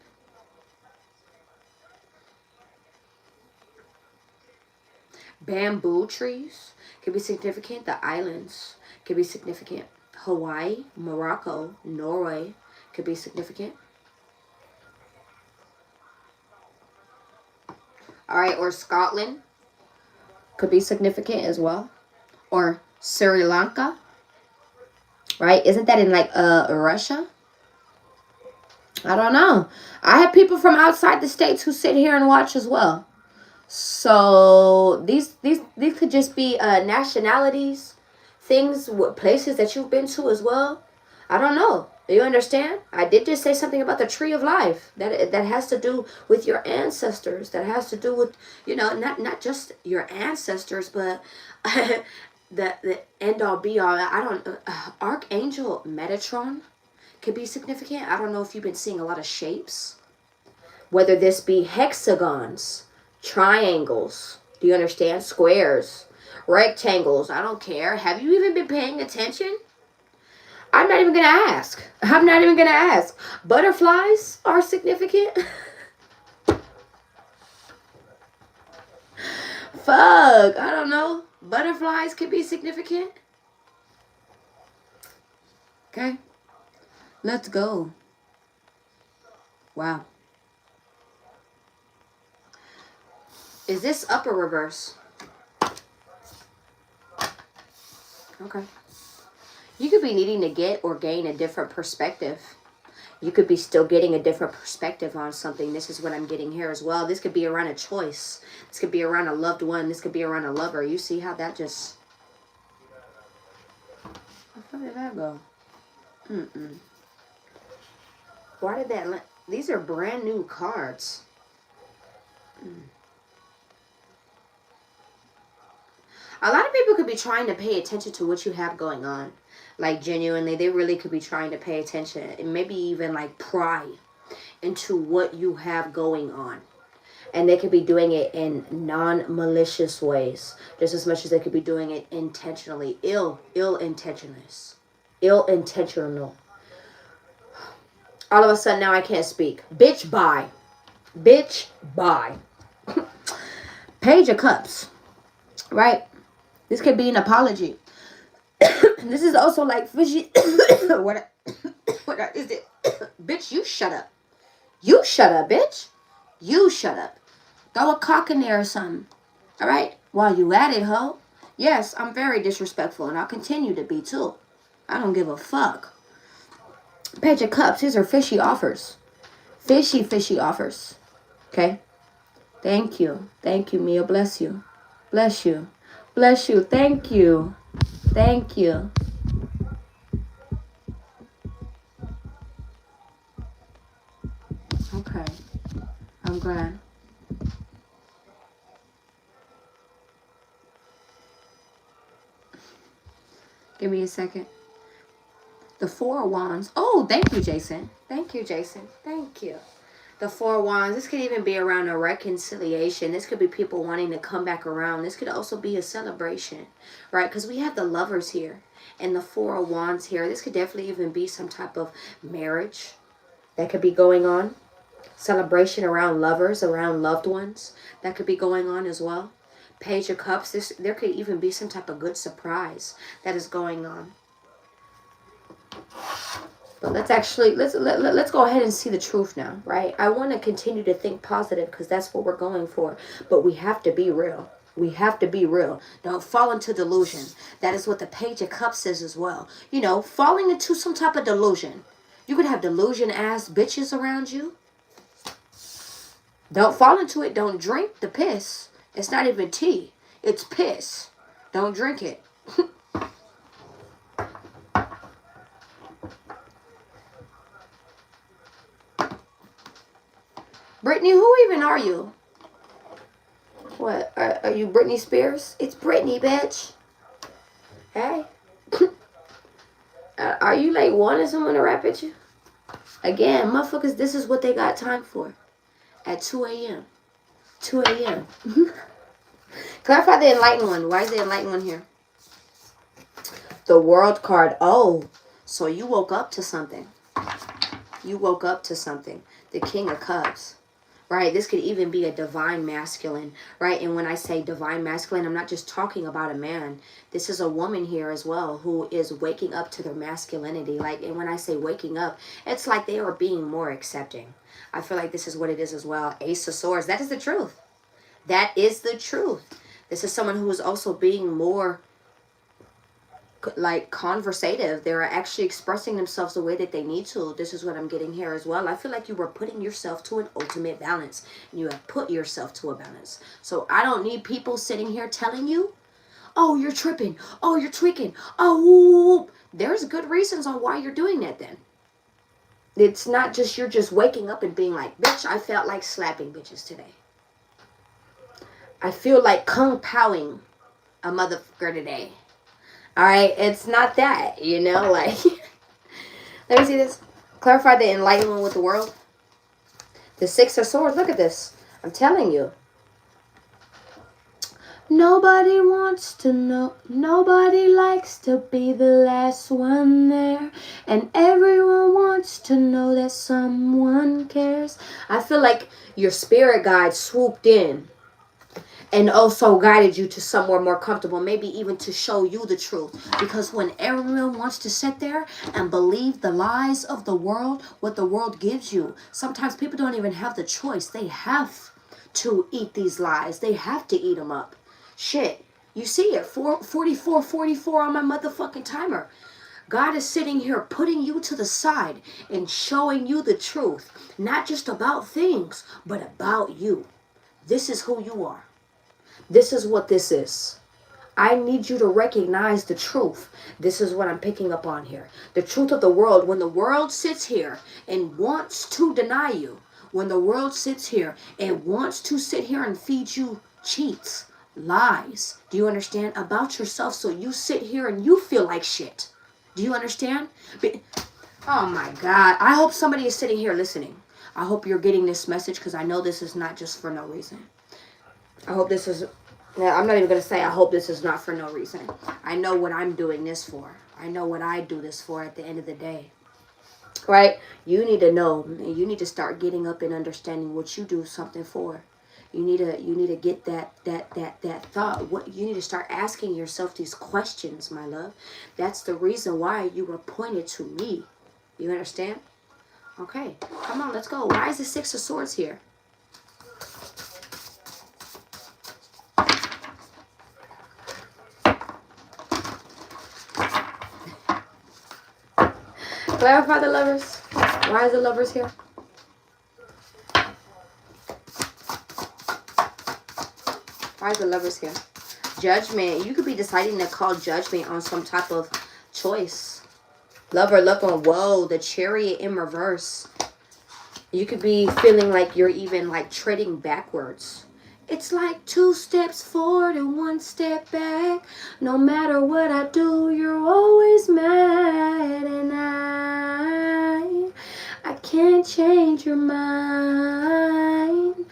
Bamboo trees could be significant. The islands could be significant. Hawaii, Morocco, Norway could be significant. All right, or Scotland could be significant as well. Or Sri Lanka, right? Isn't that in like Russia? I don't know. I have people from outside the states who sit here and watch as well. So these could just be nationalities, things, places that you've been to as well. I don't know. You understand? I did just say something about the Tree of Life that has to do with your ancestors. That has to do with, you know, not just your ancestors, but the end all be all. I don't. Archangel Metatron could be significant. I don't know if you've been seeing a lot of shapes, whether this be hexagons, triangles. Do you understand? Squares, rectangles. I don't care. Have you even been paying attention? I'm not even going to ask. Butterflies are significant. Fuck. I don't know. Butterflies could be significant. Okay. Let's go. Wow. Is this up or reverse? Okay. You could be needing to get or gain a different perspective. You could be still getting a different perspective on something. This is what I'm getting here as well. This could be around a choice. This could be around a loved one. This could be around a lover. You see how that just... Where did that go? Why did that... These are brand new cards. A lot of people could be trying to pay attention to what you have going on. Like, genuinely, they really could be trying to pay attention. And maybe even, like, pry into what you have going on. And they could be doing it in non-malicious ways. Just as much as they could be doing it intentionally. Ill-intentional. All of a sudden, now I can't speak. Bitch, bye. Bitch, bye. Page of Cups. Right? This could be an apology. This is also like fishy. What is it? Bitch, you shut up. You shut up, bitch. You shut up. Throw a cock in there or something. All right? While you at it, ho. Yes, I'm very disrespectful, and I'll continue to be, too. I don't give a fuck. Page of Cups. These are fishy offers. Fishy offers. Okay? Thank you. Thank you, Mia. Bless you. Bless you. Bless you. Thank you. Thank you. Okay. I'm glad. Give me a second. The Four of Wands. Oh, thank you, Jason. Thank you, Jason. Thank you. The Four of Wands. This could even be around a reconciliation. This could be people wanting to come back around. This could also be a celebration, right? Because we have the Lovers here and the Four of Wands here. This could definitely even be some type of marriage that could be going on. Celebration around lovers, around loved ones. That could be going on as well. Page of Cups. There could even be some type of good surprise that is going on. But let's go ahead and see the truth now, right? I want to continue to think positive because that's what we're going for. But we have to be real. We have to be real. Don't fall into delusion. That is what the Page of Cups says as well. You know, falling into some type of delusion. You could have delusion-ass bitches around you. Don't fall into it. Don't drink the piss. It's not even tea. It's piss. Don't drink it. Brittany, who even are you? What? Are you Britney Spears? It's Britney, bitch. Hey. Are you like wanting someone to rap at you? Again, motherfuckers, this is what they got time for. At 2 a.m. 2 a.m. Clarify the Enlightened One. Why is the Enlightened One here? The World card. Oh, so you woke up to something. You woke up to something. The King of Cups. Right? This could even be a divine masculine. Right? And when I say divine masculine, I'm not just talking about a man. This is a woman here as well who is waking up to their masculinity. Like, and when I say waking up, it's like they are being more accepting. I feel like this is what it is as well. Ace of Swords. That is the truth. That is the truth. This is someone who is also being more like conversative. They're actually expressing themselves the way that they need to. This is what I'm getting here as well. I feel like you were putting yourself to an ultimate balance. And you have put yourself to a balance. So I don't need people sitting here telling you, oh, you're tripping. Oh, you're tweaking. Oh, there's good reasons on why you're doing that then. It's not just you're just waking up and being like, bitch, I felt like slapping bitches today. I feel like kung powing a motherfucker today. Alright, it's not that, you know, like, let me see this. Clarify the Enlightenment with the World. The Six of Swords, look at this. I'm telling you. Nobody wants to know, nobody likes to be the last one there. And everyone wants to know that someone cares. I feel like your spirit guide swooped in and also guided you to somewhere more comfortable, maybe even to show you the truth. Because when everyone wants to sit there and believe the lies of the world, what the world gives you, sometimes people don't even have the choice. They have to eat these lies. They have to eat them up. Shit, you see it, 44 on my motherfucking timer. God is sitting here putting you to the side and showing you the truth, not just about things, but about you. This is who you are. This is what this is. I need you to recognize the truth. This is what I'm picking up on here. The truth of the world. When the world sits here and wants to deny you, when the world sits here and wants to sit here and feed you cheats, lies, do you understand, about yourself, so you sit here and you feel like shit. Do you understand? Oh my God. I hope somebody is sitting here listening. I hope you're getting this message, because I know this is not just for no reason. I hope this is... Now, I'm not even going to say I hope this is not for no reason. I know what I'm doing this for. I know what I do this for at the end of the day. Right? You need to know. You need to start getting up and understanding what you do something for. You need to get that thought. What you need to start asking yourself these questions, my love. That's the reason why you were pointed to me. You understand? Okay. Come on, let's go. Why is the Six of Swords here? Clarify the Lovers. Why is the Lovers here? Why is the Lovers here? Judgment. You could be deciding to call judgment on some type of choice. Lover, look on. Whoa, the Chariot in reverse. You could be feeling like you're even like treading backwards. It's like 2 steps forward and 1 step back. No matter what I do, you're always mad. And I can't change your mind.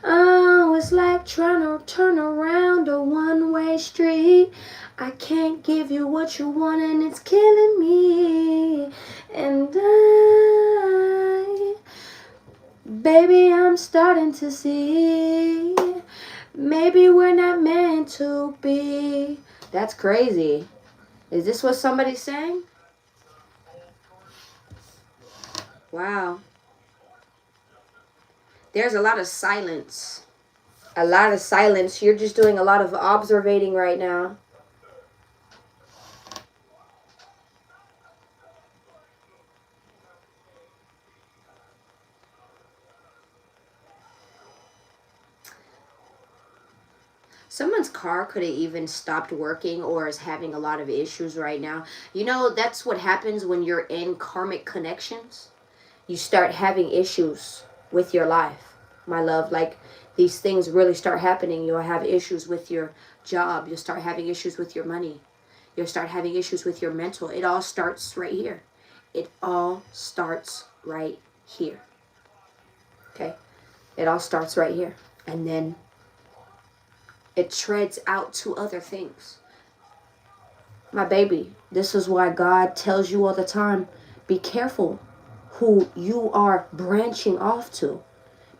Oh, it's like trying to turn around a one-way street. I can't give you what you want and it's killing me. And baby, I'm starting to see maybe we're not meant to be. That's crazy. Is this what somebody's saying? Wow. There's a lot of silence. A lot of silence. You're just doing a lot of observating right now. Someone's car could have even stopped working or is having a lot of issues right now. You know, that's what happens when you're in karmic connections. You start having issues with your life, my love. Like, these things really start happening. You'll have issues with your job. You'll start having issues with your money. You'll start having issues with your mental. It all starts right here. It all starts right here. Okay? It all starts right here. And then it treads out to other things. My baby, this is why God tells you all the time, be careful who you are branching off to.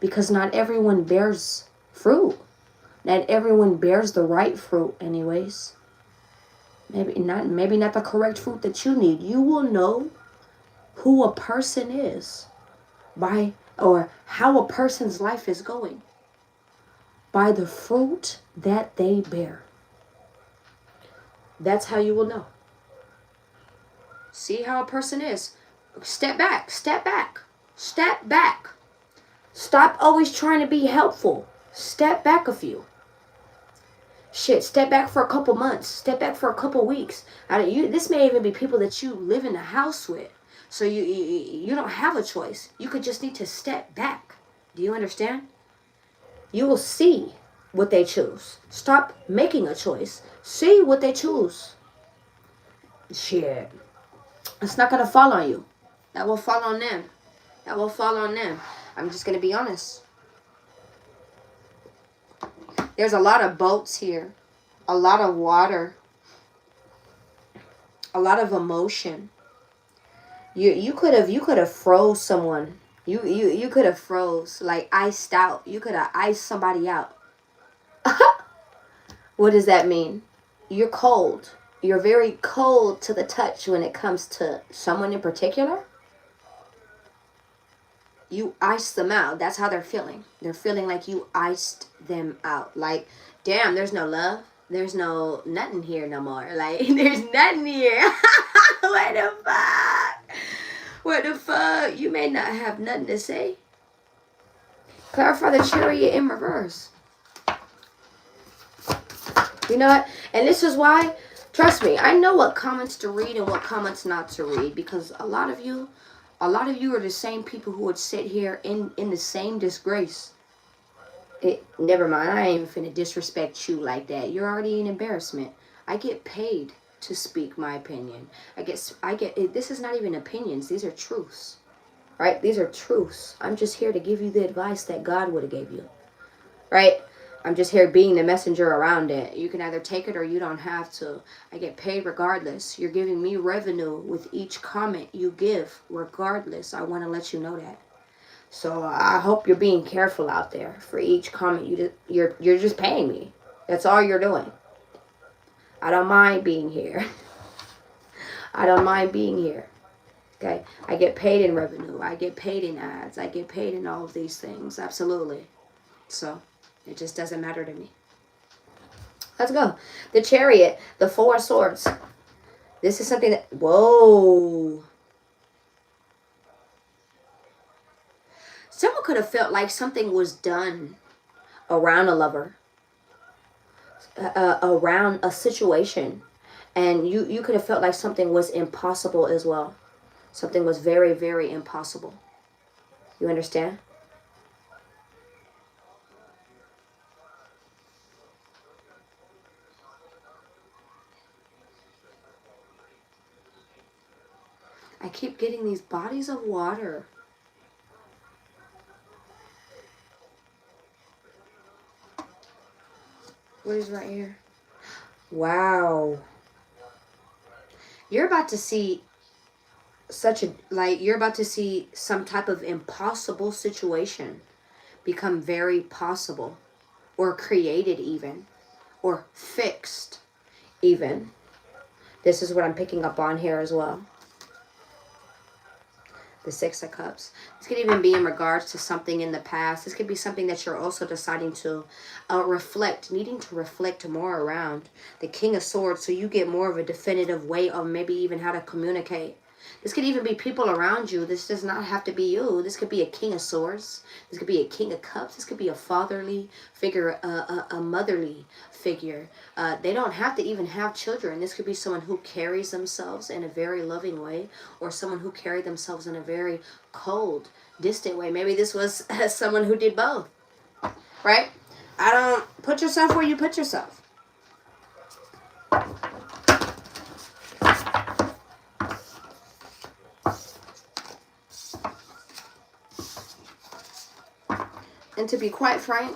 Because not everyone bears fruit. Not everyone bears the right fruit anyways. Maybe not the correct fruit that you need. You will know who a person is by, or how a person's life is going, by the fruit that they bear. That's how you will know. See how a person is. Step back, step back, step back. Stop always trying to be helpful. Step back a few. Shit, step back for a couple months. Step back for a couple weeks. This may even be people that you live in a house with. So you don't have a choice. You could just need to step back. Do you understand? You will see what they choose. Stop making a choice. See what they choose. Shit. It's not going to fall on you. That will fall on them. That will fall on them. I'm just going to be honest. There's a lot of boats here. A lot of water. A lot of emotion. You could have froze someone. You could have froze, like iced out. You could have iced somebody out. What does that mean? You're cold. You're very cold to the touch when it comes to someone in particular. You iced them out. That's how they're feeling. They're feeling like you iced them out. Like, damn, there's no love. There's no nothing here no more. Like, there's nothing here. What the fuck? What the fuck? You may not have nothing to say. Clarify the Chariot in reverse. You know what? And this is why, trust me, I know what comments to read and what comments not to read, because a lot of you are the same people who would sit here in the same disgrace. Never mind, I ain't even finna disrespect you like that. You're already an embarrassment. I get paid to speak my opinion. This is not even opinions, these are truths. Right? These are truths. I'm just here to give you the advice that God would have gave you. Right? I'm just here being the messenger around it. You can either take it or you don't have to. I get paid regardless. You're giving me revenue with each comment you give regardless. I want to let you know that. So I hope you're being careful out there. For each comment you're just paying me. That's all you're doing. I don't mind being here. I don't mind being here. Okay? I get paid in revenue. I get paid in ads. I get paid in all of these things. Absolutely. So it just doesn't matter to me. Let's go. The Chariot, the Four of Swords. This is something that, whoa. Someone could have felt like something was done around a lover, around a situation. And you could have felt like something was impossible as well. Something was very, very impossible. You understand? I keep getting these bodies of water. What is right here? Wow. You're about to see you're about to see some type of impossible situation become very possible, or created even, or fixed even. This is what I'm picking up on here as well. The Six of Cups. This could even be in regards to something in the past. This could be something that you're also deciding to needing to reflect more around. The King of Swords, so you get more of a definitive way of maybe even how to communicate. This could even be people around you. This does not have to be you. This could be a King of Swords. This could be a King of Cups. This could be a fatherly figure, a motherly figure. They don't have to even have children. This could be someone who carries themselves in a very loving way, or someone who carried themselves in a very cold, distant way. Maybe this was someone who did both. Right? I don't put yourself where you put yourself. And to be quite frank,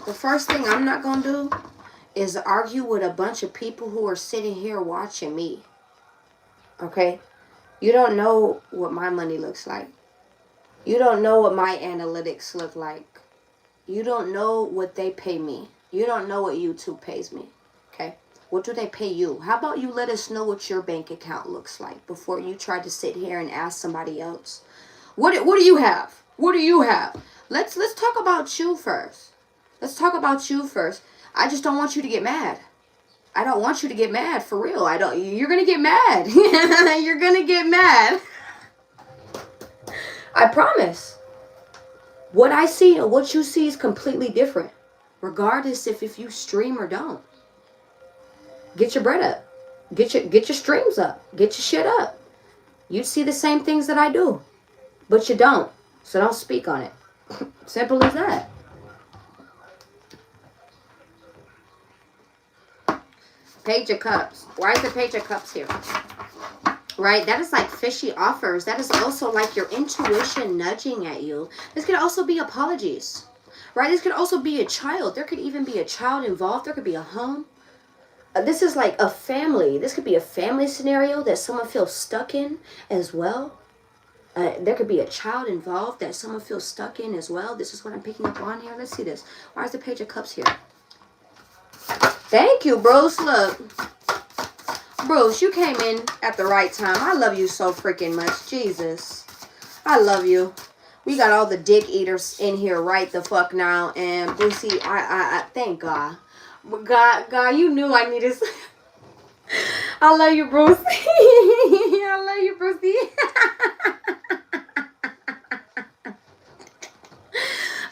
the first thing I'm not going to do is argue with a bunch of people who are sitting here watching me. Okay? You don't know what my money looks like. You don't know what my analytics look like. You don't know what they pay me. You don't know what YouTube pays me. Okay? What do they pay you? How about you let us know what your bank account looks like before you try to sit here and ask somebody else? What do you have? What do you have? Let's talk about you first. Let's talk about you first. I just don't want you to get mad. I don't want you to get mad, for real. You're going to get mad. You're going to get mad. I promise. What I see and what you see is completely different, regardless if you stream or don't. Get your bread up. Get your streams up. Get your shit up. You see the same things that I do, but you don't. So don't speak on it. Simple as that. Page of Cups. Why is the Page of Cups here? Right? That is like fishy offers. That is also like your intuition nudging at you. This could also be apologies. Right? This could also be a child. There could even be a child involved. There could be a home. This is like a family. This could be a family scenario that someone feels stuck in as well. There could be a child involved that someone feels stuck in as well. This is what I'm picking up on here. Let's see this. Why is the Page of Cups here? Thank you, Bruce. Look. Bruce, you came in at the right time. I love you so freaking much. Jesus. I love you. We got all the dick eaters in here right the fuck now. And Brucey, I thank God. God, you knew I needed... I love you, Bruce. I love you, Brucey.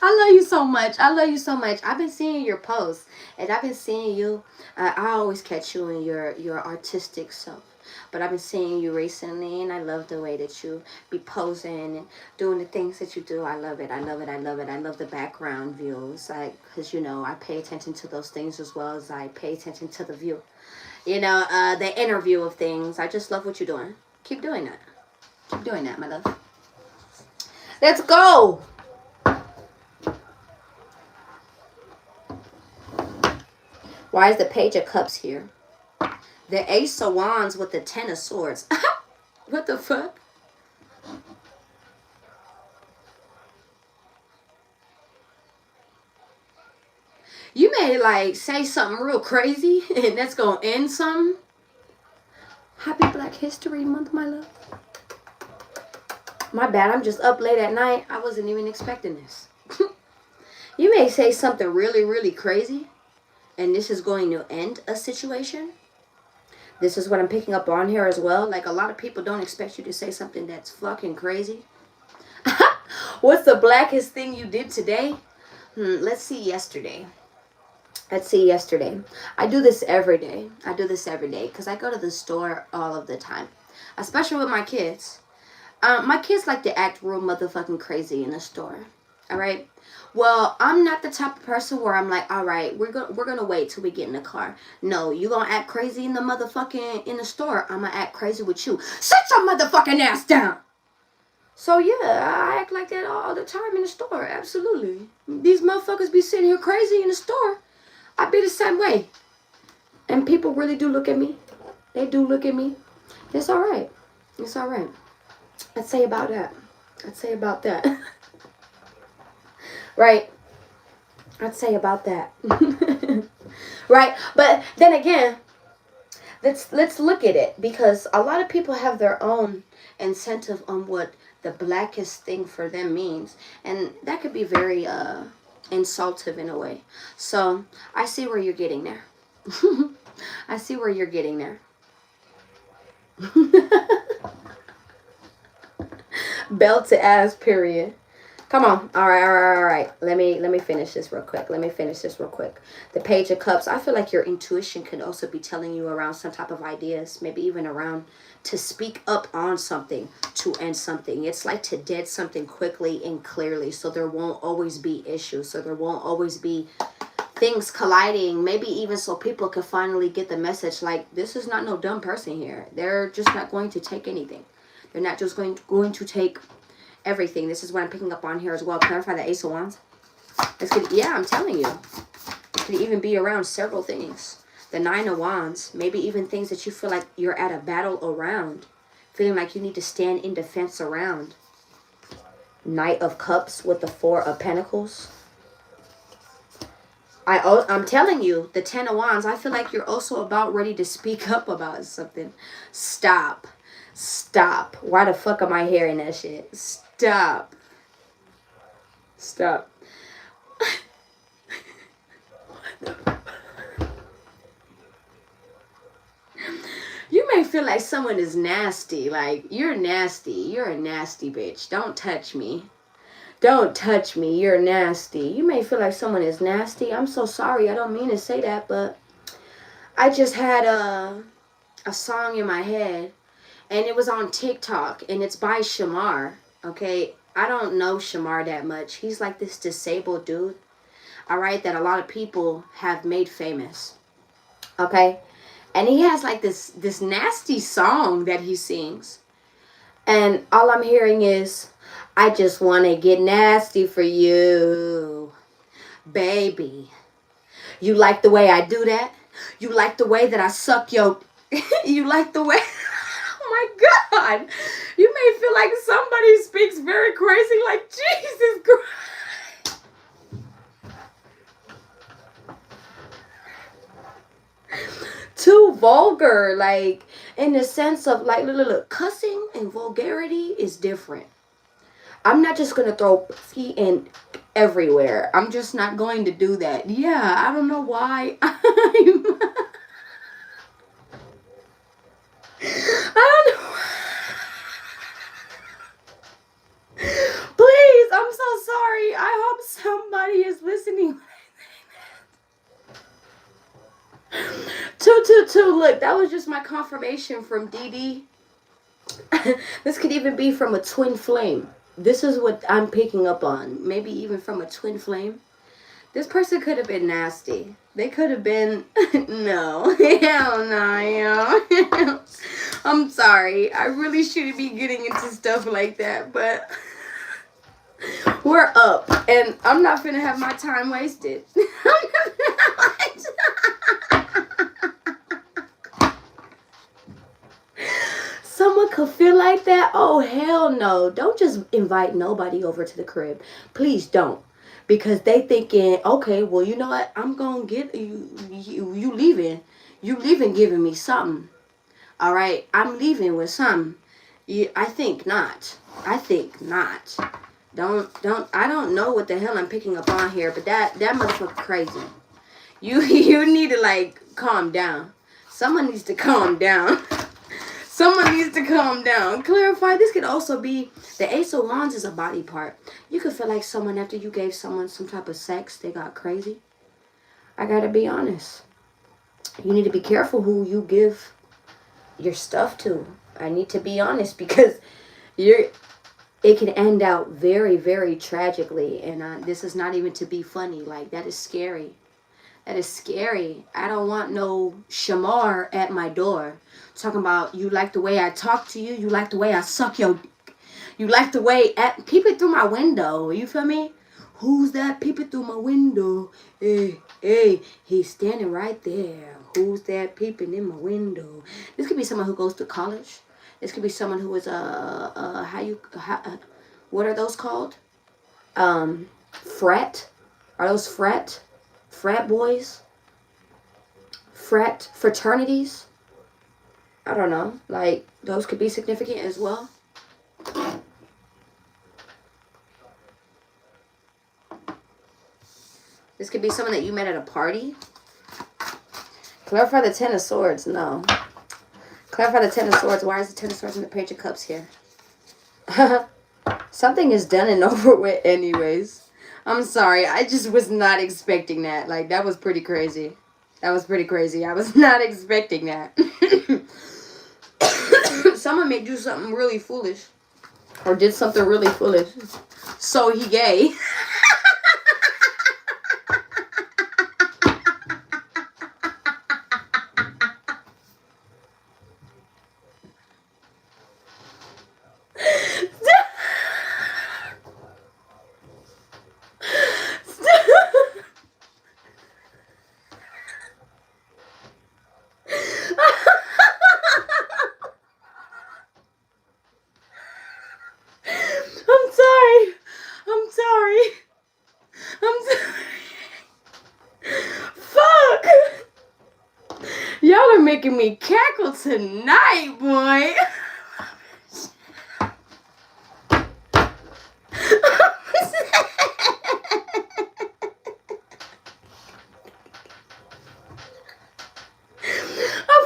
I love you so much. I love you so much. I've been seeing your posts, and I've been seeing you. I always catch you in your artistic self, but I've been seeing you recently, and I love the way that you be posing and doing the things that you do. I love it. I love it. I love it. I love the background views, like, because you know I pay attention to those things as well as I pay attention to the view. You know, the interview of things. I just love what you're doing. Keep doing that. Keep doing that, my love. Let's go. Why is the Page of Cups here? The Ace of Wands with the Ten of Swords. What the fuck? You may like say something real crazy and that's gonna end something. Happy Black History Month, my love. My bad, I'm just up late at night. I wasn't even expecting this. You may say something really, really crazy, and this is going to end a situation. This is what I'm picking up on here as well. Like, a lot of people don't expect you to say something that's fucking crazy. What's the blackest thing you did today? Let's see yesterday. Let's see yesterday. I do this every day. I do this every day because I go to the store all of the time, especially with my kids. My kids like to act real motherfucking crazy in the store. All right. Well, I'm not the type of person where I'm like, all right, we're gonna wait till we get in the car. No, you gonna act crazy in the store. I'm gonna act crazy with you. Sit your motherfucking ass down. So yeah, I act like that all the time in the store. Absolutely. These motherfuckers be sitting here crazy in the store. I be the same way. And people really do look at me. They do look at me. It's all right. It's all right. I'd say about that. I'd say about that. Right. I'd say about that. Right. But then again, let's look at it, because a lot of people have their own incentive on what the blackest thing for them means, and that could be very insultive in a way. So I see where you're getting there. I see where you're getting there. Belt to ass, period. Come on. All right. Let me finish this real quick. The Page of Cups. I feel like your intuition could also be telling you around some type of ideas, maybe even around to speak up on something, to end something. It's like to dead something quickly and clearly, so there won't always be issues, so there won't always be things colliding, maybe even so people can finally get the message, like, this is not no dumb person here. They're just not going to take anything. They're not just going to take everything. This is what I'm picking up on here as well. Clarify the Ace of Wands. Yeah, I'm telling you. It could even be around several things. The Nine of Wands. Maybe even things that you feel like you're at a battle around. Feeling like you need to stand in defense around. Knight of Cups with the Four of Pentacles. I'm telling you, the Ten of Wands, I feel like you're also about ready to speak up about something. Stop. Why the fuck am I hearing that shit? Stop. You may feel like someone is nasty. Like, you're nasty. You're a nasty bitch. Don't touch me. You're nasty. You may feel like someone is nasty. I'm so sorry. I don't mean to say that, but I just had a song in my head, and it was on TikTok, and it's by Shamar. Okay, I don't know Shamar that much. He's like this disabled dude, all right, that a lot of people have made famous. Okay, and he has like this nasty song that he sings, and all I'm hearing is, I just want to get nasty for you, baby. You like the way I do that? You like the way that I suck your... You like the way... Oh my God. You may feel like somebody speaks very crazy, like, Jesus Christ. Too vulgar, like, in the sense of, like, look, cussing and vulgarity is different. I'm not just going to throw pussy in everywhere. I'm just not going to do that. Yeah, I don't know why. is my confirmation from DD. This could even be from a twin flame. This is what I'm picking up on. Maybe even from a twin flame. This person could have been nasty. They could have been... No. Hell no, yo. I'm sorry. I really shouldn't be getting into stuff like that, but... We're up. And I'm not finna have my time wasted. Someone could feel like that? Oh, hell no. Don't just invite nobody over to the crib. Please don't. Because they thinking, okay, well, you know what? I'm going to get you. You leaving. You leaving giving me something. All right? I'm leaving with something. I think not. I think not. I don't know what the hell I'm picking up on here, but that motherfucker crazy. You need to, like, calm down. Someone needs to calm down. Someone needs to calm down. Clarify, this could also be, the Ace of Wands is a body part. You could feel like someone, after you gave someone some type of sex, they got crazy. I gotta be honest. You need to be careful who you give your stuff to. I need to be honest, because it can end out very, very tragically. And this is not even to be funny. Like, that is scary. That is scary. I don't want no shamar at my door. Talking about, you like the way I talk to you. You like the way I suck your dick. You like the way, peeping through my window. You feel me? Who's that peeping through my window? Hey, he's standing right there. Who's that peeping in my window? This could be someone who goes to college. This could be someone who is what are those called? Frat? Are those frat boys? Fraternities? I don't know. Like, those could be significant as well. This could be someone that you met at a party. Clarify the Ten of Swords. No. Clarify the Ten of Swords. Why is the Ten of Swords and the Page of Cups here? Something is done and over with anyways. I'm sorry. I just was not expecting that. Like, that was pretty crazy. That was pretty crazy. I was not expecting that. Someone may do something really foolish. Or did something really foolish. So he gay. Making me cackle tonight, boy. I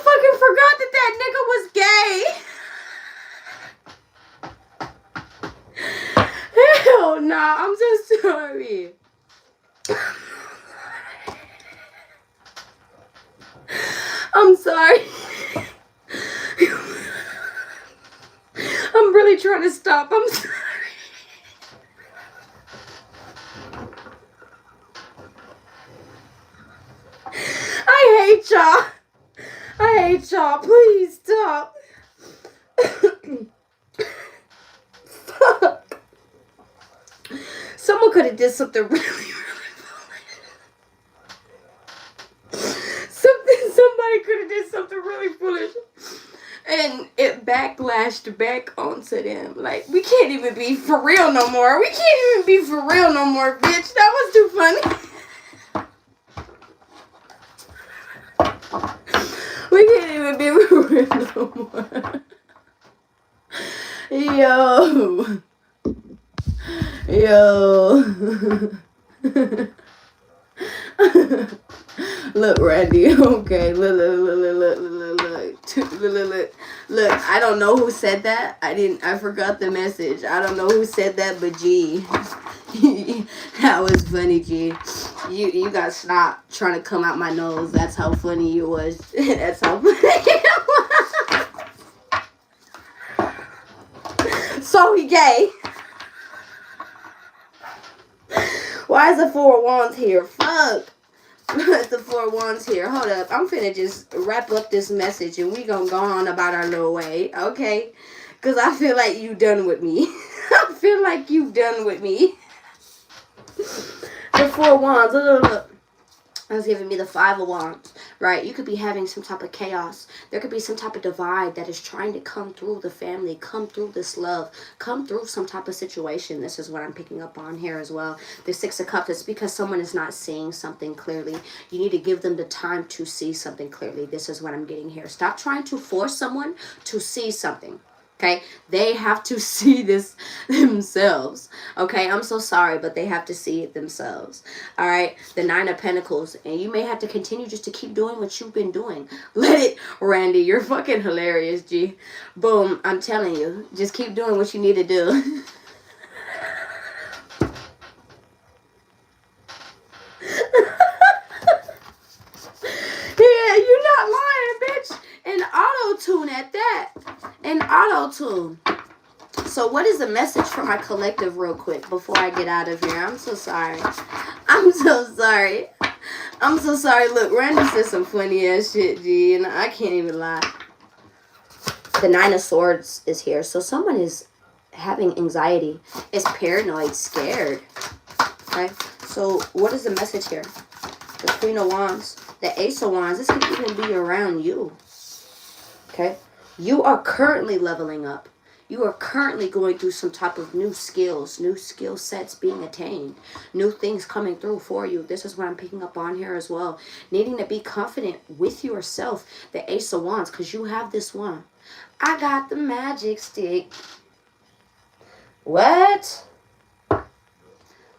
fucking forgot that nigga was gay. Hell nah, I'm so sorry. I'm sorry. I'm really trying to stop. I'm sorry. I hate y'all. I hate y'all. Please stop. Fuck. Someone could have did something really Somebody could have did something really foolish. And it backlashed back onto them. Like, we can't even be for real no more. We can't even be for real no more, bitch. That was too funny. We can't even be for real no more. Yo. Look, Randy. Okay. Look, I don't know who said that. I forgot the message. I don't know who said that, but G. That was funny, G. You got snot trying to come out my nose. That's how funny you was. That's how funny it was. So he gay. Why is the Four of Wands here? Fuck. The Four of Wands here. Hold up. I'm finna just wrap up this message and we gonna go on about our little way. Okay? Because I feel like you done with me. I feel like you done with me. The Four of Wands. Look. That's giving me the Five of Wands, right? You could be having some type of chaos. There could be some type of divide that is trying to come through the family, come through this love, come through some type of situation. This is what I'm picking up on here as well. The Six of Cups, it's because someone is not seeing something clearly. You need to give them the time to see something clearly. This is what I'm getting here. Stop trying to force someone to see something. Okay, they have to see this themselves. Okay, I'm so sorry, but they have to see it themselves. All right, the Nine of Pentacles, and you may have to continue just to keep doing what you've been doing. Let it, Randy. You're fucking hilarious, G. Boom, I'm telling you, just keep doing what you need to do. Yeah, you're not lying, bitch. And auto-tune at that. And auto-tune. So what is the message for my collective real quick before I get out of here? I'm so sorry. I'm so sorry. I'm so sorry. Look, Randy said some funny ass shit, G, and I can't even lie. The Nine of Swords is here. So someone is having anxiety, is paranoid, scared. Okay? So what is the message here? The Queen of Wands. The Ace of Wands, this could even be around you. Okay? You are currently leveling up. You are currently going through some type of new skills, new skill sets being attained, new things coming through for you. This is what I'm picking up on here as well. Needing to be confident with yourself. The Ace of Wands, because you have this one. I got the magic stick. What?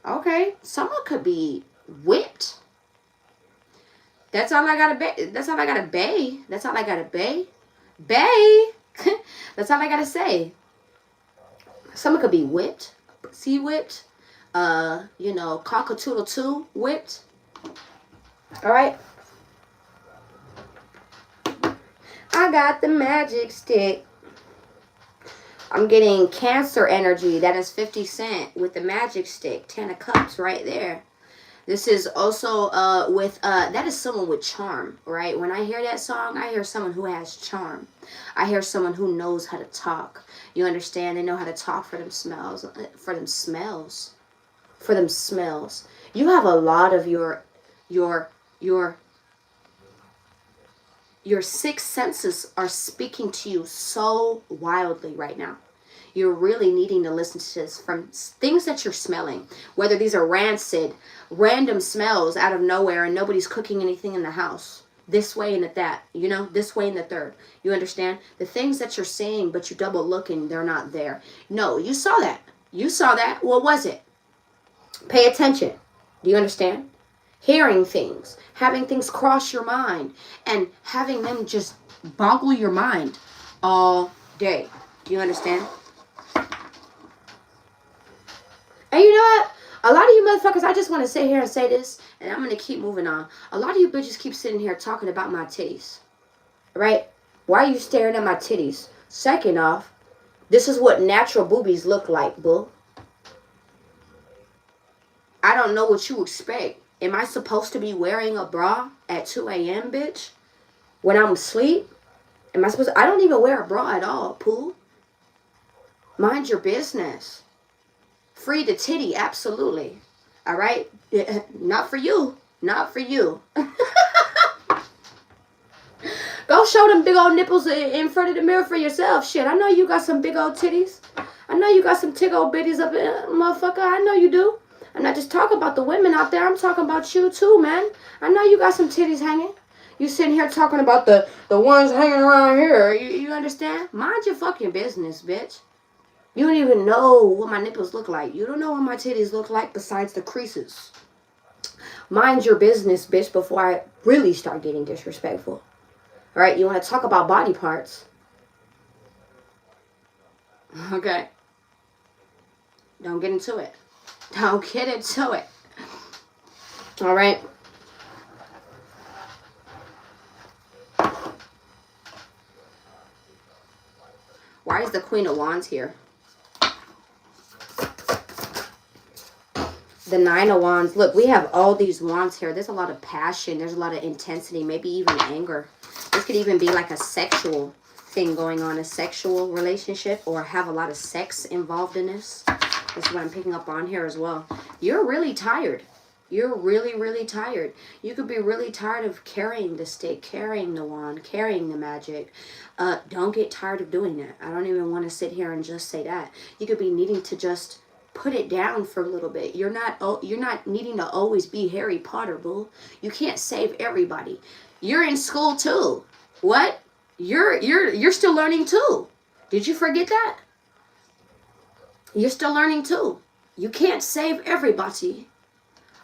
Okay. Someone could be whipped. That's all I gotta bay. That's all I gotta bay. That's all I gotta bay. Bay. That's all I gotta say. Someone could be whipped. See, whipped. You know, cock-a-toodle-too whipped. All right. I got the magic stick. I'm getting Cancer energy. That is 50 Cent with the magic stick. 10 of Cups right there. This is also that is someone with charm, right? When I hear that song, I hear someone who has charm. I hear someone who knows how to talk. You understand? They know how to talk for them smells. You have a lot of your six senses are speaking to you so wildly right now. You're really needing to listen to this from things that you're smelling. Whether these are rancid, random smells out of nowhere and nobody's cooking anything in the house. This way and at that. You know, this way and the third. You understand? The things that you're seeing, but you double look and they're not there. No, you saw that. You saw that. What was it? Pay attention. Do you understand? Hearing things. Having things cross your mind. And having them just boggle your mind all day. Do you understand? And you know what? A lot of you motherfuckers, I just want to sit here and say this, and I'm going to keep moving on. A lot of you bitches keep sitting here talking about my titties. Right? Why are you staring at my titties? Second off, this is what natural boobies look like, boo. I don't know what you expect. Am I supposed to be wearing a bra at 2 a.m., bitch? When I'm asleep? Am I supposed to? I don't even wear a bra at all, poo. Mind your business. Free the titty, absolutely. All right? Not for you. Not for you. Go show them big old nipples in front of the mirror for yourself. Shit, I know you got some big old titties. I know you got some tig old bitties up in motherfucker. I know you do. I'm not just talking about the women out there. I'm talking about you too, man. I know you got some titties hanging. You sitting here talking about the ones hanging around here. You understand? Mind your fucking business, bitch. You don't even know what my nipples look like. You don't know what my titties look like besides the creases. Mind your business, bitch, before I really start getting disrespectful. All right, you want to talk about body parts? Okay. Don't get into it. Don't get into it. All right. Why is the Queen of Wands here? The Nine of Wands. Look, we have all these wands here. There's a lot of passion. There's a lot of intensity, maybe even anger. This could even be like a sexual thing going on, a sexual relationship, or have a lot of sex involved in this. That's what I'm picking up on here as well. You're really tired. You're really, really tired. You could be really tired of carrying the stick, carrying the wand, carrying the magic. Don't get tired of doing that. I don't even want to sit here and just say that. You could be needing to just put it down for a little bit. You're not needing to always be Harry Potter, boo. You can't save everybody. You're in school too. What? You're still learning too. Did you forget that? You're still learning too. You can't save everybody.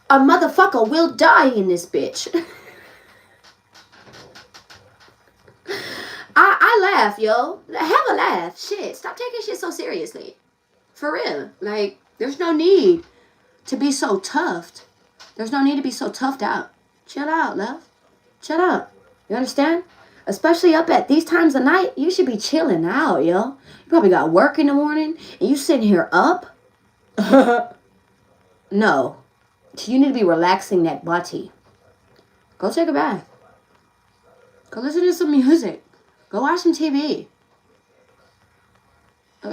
A motherfucker will die in this bitch. I laugh, yo. Have a laugh. Shit. Stop taking shit so seriously. For real. Like, there's no need to be so toughed. There's no need to be so toughed out. Chill out, love. Chill out. You understand? Especially up at these times of night, you should be chilling out, yo. You probably got work in the morning, and you sitting here up. No. You need to be relaxing that body. Go take a bath. Go listen to some music. Go watch some TV.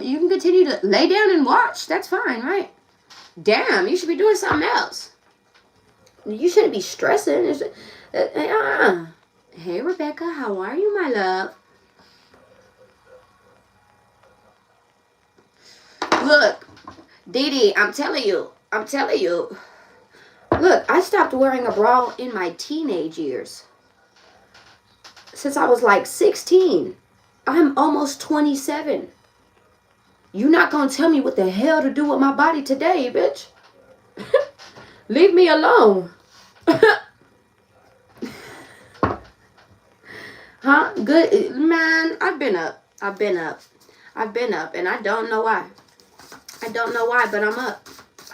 You can continue to lay down and watch. That's fine, right? Damn, you should be doing something else. You shouldn't be stressing. Hey, Rebecca, how are you, my love? Look, Dee Dee, I'm telling you. Look, I stopped wearing a bra in my teenage years. Since I was like 16. I'm almost 27. You're not going to tell me what the hell to do with my body today, bitch. Leave me alone. Huh? Good. Man, I've been up. And I don't know why. But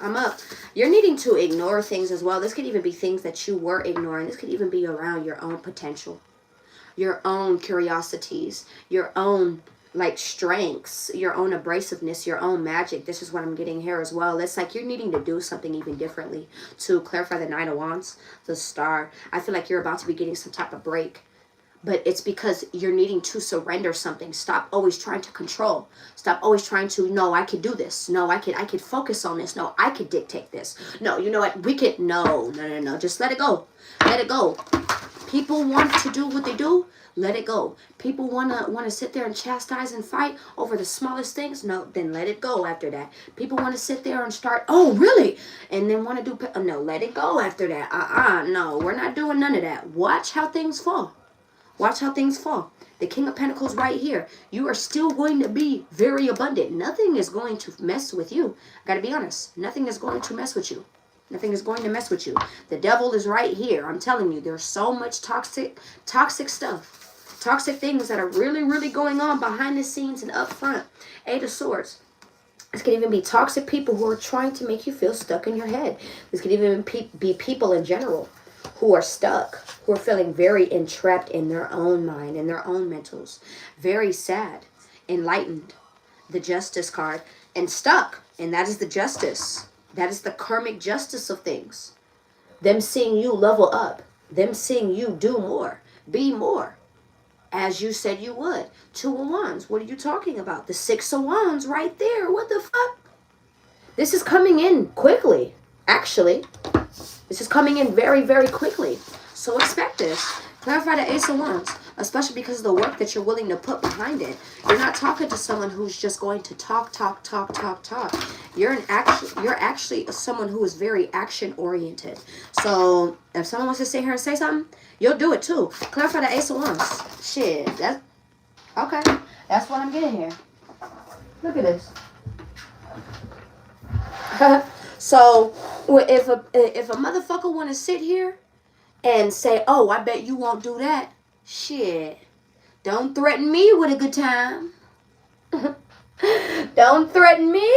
I'm up. You're needing to ignore things as well. This could even be things that you were ignoring. This could even be around your own potential, your own curiosities, your own like strengths, your own abrasiveness, your own magic. This is what I'm getting here as well. It's like you're needing to do something even differently. To clarify the Nine of Wands, the Star, I feel like you're about to be getting some type of break. But it's because you're needing to surrender something. Stop always trying to control. Stop always trying to, no, I could do this. No, I could focus on this. No, I could dictate this. No, you know what? We could, no. Just let it go. Let it go. People want to do what they do. Let it go. People want to sit there and chastise and fight over the smallest things. No, then let it go after that. People want to sit there and start, oh, really? And then want to do, no, let it go after that. No, we're not doing none of that. Watch how things fall. Watch how things fall. The King of Pentacles right here. You are still going to be very abundant. Nothing is going to mess with you. I gotta be honest. Nothing is going to mess with you. Nothing is going to mess with you. The devil is right here. I'm telling you, there's so much toxic stuff. Toxic things that are really, really going on behind the scenes and up front. Eight of Swords. This could even be toxic people who are trying to make you feel stuck in your head. This could even be people in general who are stuck, who are feeling very entrapped in their own mind, in their own mentals. Very sad, enlightened, the Justice card, and stuck. And that is the justice. That is the karmic justice of things. Them seeing you level up. Them seeing you do more, be more. As you said you would. Two of Wands. What are you talking about? The Six of Wands right there. What the fuck? This is coming in quickly, actually. This is coming in very, very quickly. So expect this. Clarify the Ace of Wands, especially because of the work that you're willing to put behind it. You're not talking to someone who's just going to talk. You're actually someone who is very action oriented. So if someone wants to sit here and say something, you'll do it too. Clarify the Ace of Wands. Shit, that's okay. That's what I'm getting here. Look at this. So if a motherfucker want to sit here and say, oh, I bet you won't do that. Shit. Don't threaten me with a good time. Don't threaten me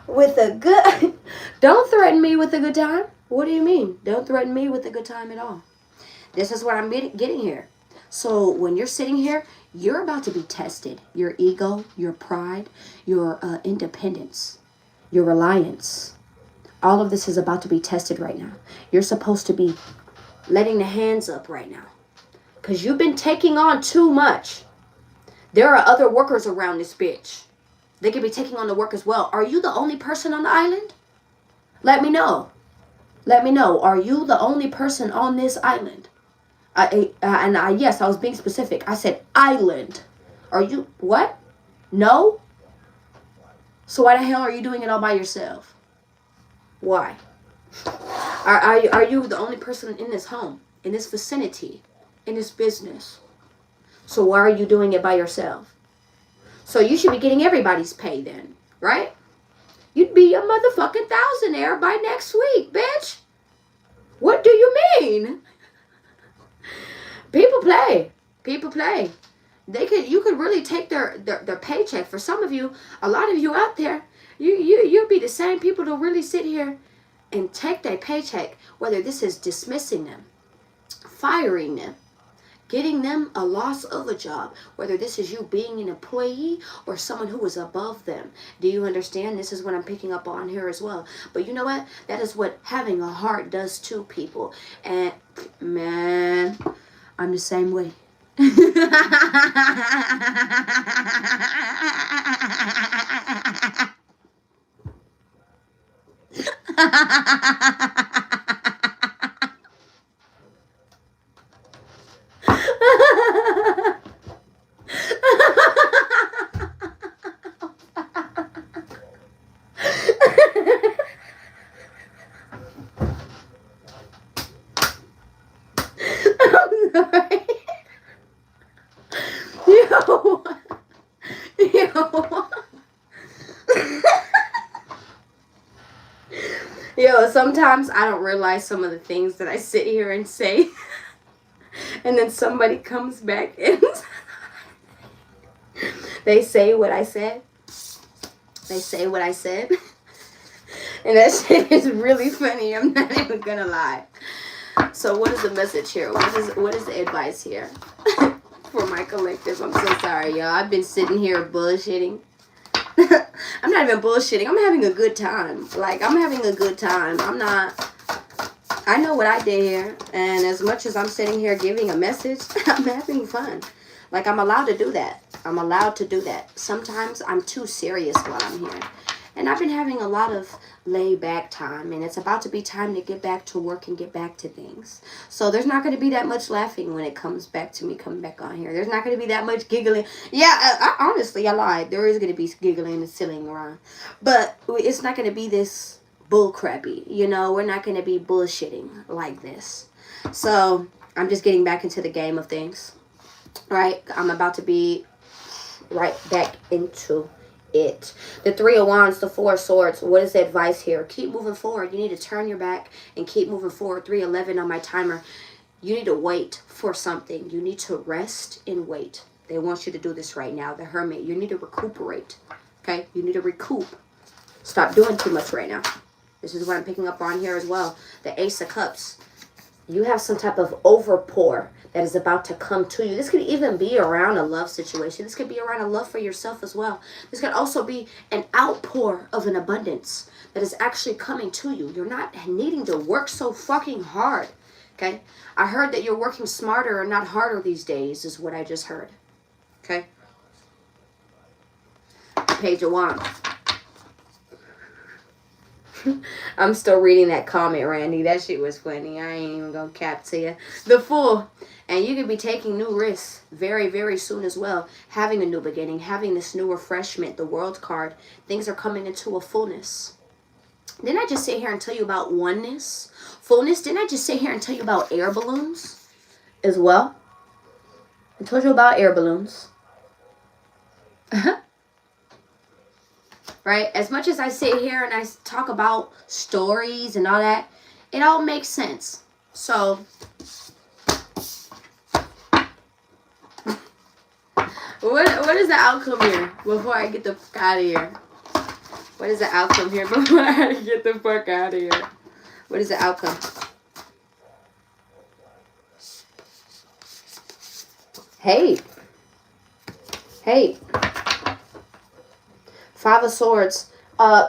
with a good... Don't threaten me with a good time. What do you mean? Don't threaten me with a good time at all. This is what I'm getting here. So when you're sitting here, you're about to be tested. Your ego, your pride, your independence, your reliance All of this is about to be tested right now. You're supposed to be letting the hands up right now. Because you've been taking on too much. There are other workers around this bitch. They could be taking on the work as well. Are you the only person on the island? Let me know. Let me know. Are you the only person on this island? Yes, I was being specific. I said island. Are you, what? No? So why the hell are you doing it all by yourself? Why? Are you the only person in this home, in this vicinity, in this business? So why are you doing it by yourself? So you should be getting everybody's pay then, right? You'd be a motherfucking thousandaire by next week, bitch. What do you mean? People play. People play. You could really take their paycheck. For some of you, a lot of you out there, you'll be the same people to really sit here and take their paycheck, whether this is dismissing them, firing them, getting them a loss of a job, whether this is you being an employee or someone who is above them. Do you understand? This is what I'm picking up on here as well. But you know what? That is what having a heart does to people. And man, I'm the same way. I'm sorry. Yo, sometimes I don't realize some of the things that I sit here and say. And then somebody comes back and they say what I said. They say what I said. And that shit is really funny. I'm not even gonna lie. So what is the message here? What is the advice here? For my collective. I'm so sorry, y'all. I've been sitting here bullshitting. I'm not even bullshitting. I'm having a good time. Like, I'm having a good time. I know what I did here. And as much as I'm sitting here giving a message, I'm having fun. Like, I'm allowed to do that. I'm allowed to do that. Sometimes I'm too serious while I'm here. And I've been having a lot of laid back time. And it's about to be time to get back to work and get back to things. So there's not going to be that much laughing when it comes back to me coming back on here. There's not going to be that much giggling. Yeah, honestly, I lied. There is going to be giggling and sillying around. But it's not going to be this bull crappy. You know, we're not going to be bullshitting like this. So I'm just getting back into the game of things. Right? I'm about to be right back into it. The Three of Wands, the Four of Swords. What is the advice here? Keep moving forward. You need to turn your back and keep moving forward. 3:11 on my timer. You need to wait for something. You need to rest and wait. They want you to do this right now. The Hermit. You need to recuperate. Okay? You need to recoup. Stop doing too much right now. This is what I'm picking up on here as well. The Ace of Cups. You have some type of overpour that is about to come to you. This could even be around a love situation. This could be around a love for yourself as well. This could also be an outpour of an abundance that is actually coming to you. You're not needing to work so fucking hard. Okay? I heard that you're working smarter and not harder these days is what I just heard. Okay? Page of Wands. I'm still reading that comment, Randy. That shit was funny. I ain't even gonna cap to you. The Fool. And you could be taking new risks very, very soon as well. Having a new beginning. Having this new refreshment. The World card. Things are coming into a fullness. Didn't I just sit here and tell you about oneness? Fullness? Didn't I just sit here and tell you about air balloons as well? I told you about air balloons. Right? As much as I sit here and I talk about stories and all that, it all makes sense. So, what is the outcome here before I get the fuck out of here? What is the outcome here before I get the fuck out of here? What is the outcome? Hey. 5 of Swords.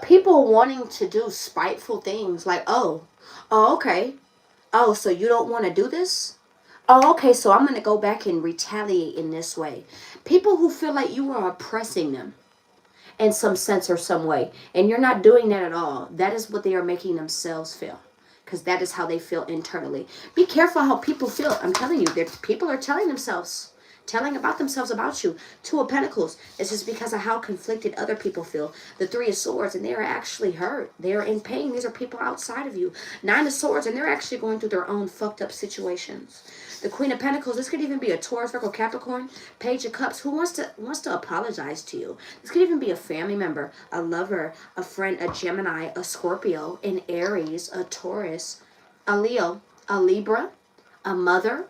People wanting to do spiteful things like, okay. Oh, so you don't want to do this? Oh, okay, so I'm going to go back and retaliate in this way. People who feel like you are oppressing them in some sense or some way, and you're not doing that at all. That is what they are making themselves feel, because that is how they feel internally. Be careful how people feel. I'm telling you, people are telling about themselves about you. Two of Pentacles. It's just because of how conflicted other people feel. The Three of Swords, and they are actually hurt. They are in pain. These are people outside of you. Nine of Swords, and they're actually going through their own fucked up situations. The Queen of Pentacles, this could even be a Taurus, Virgo, Capricorn. Page of Cups, who wants to apologize to you. This could even be a family member, a lover, a friend, a Gemini, a Scorpio, an Aries, a Taurus, a Leo, a Libra, a mother,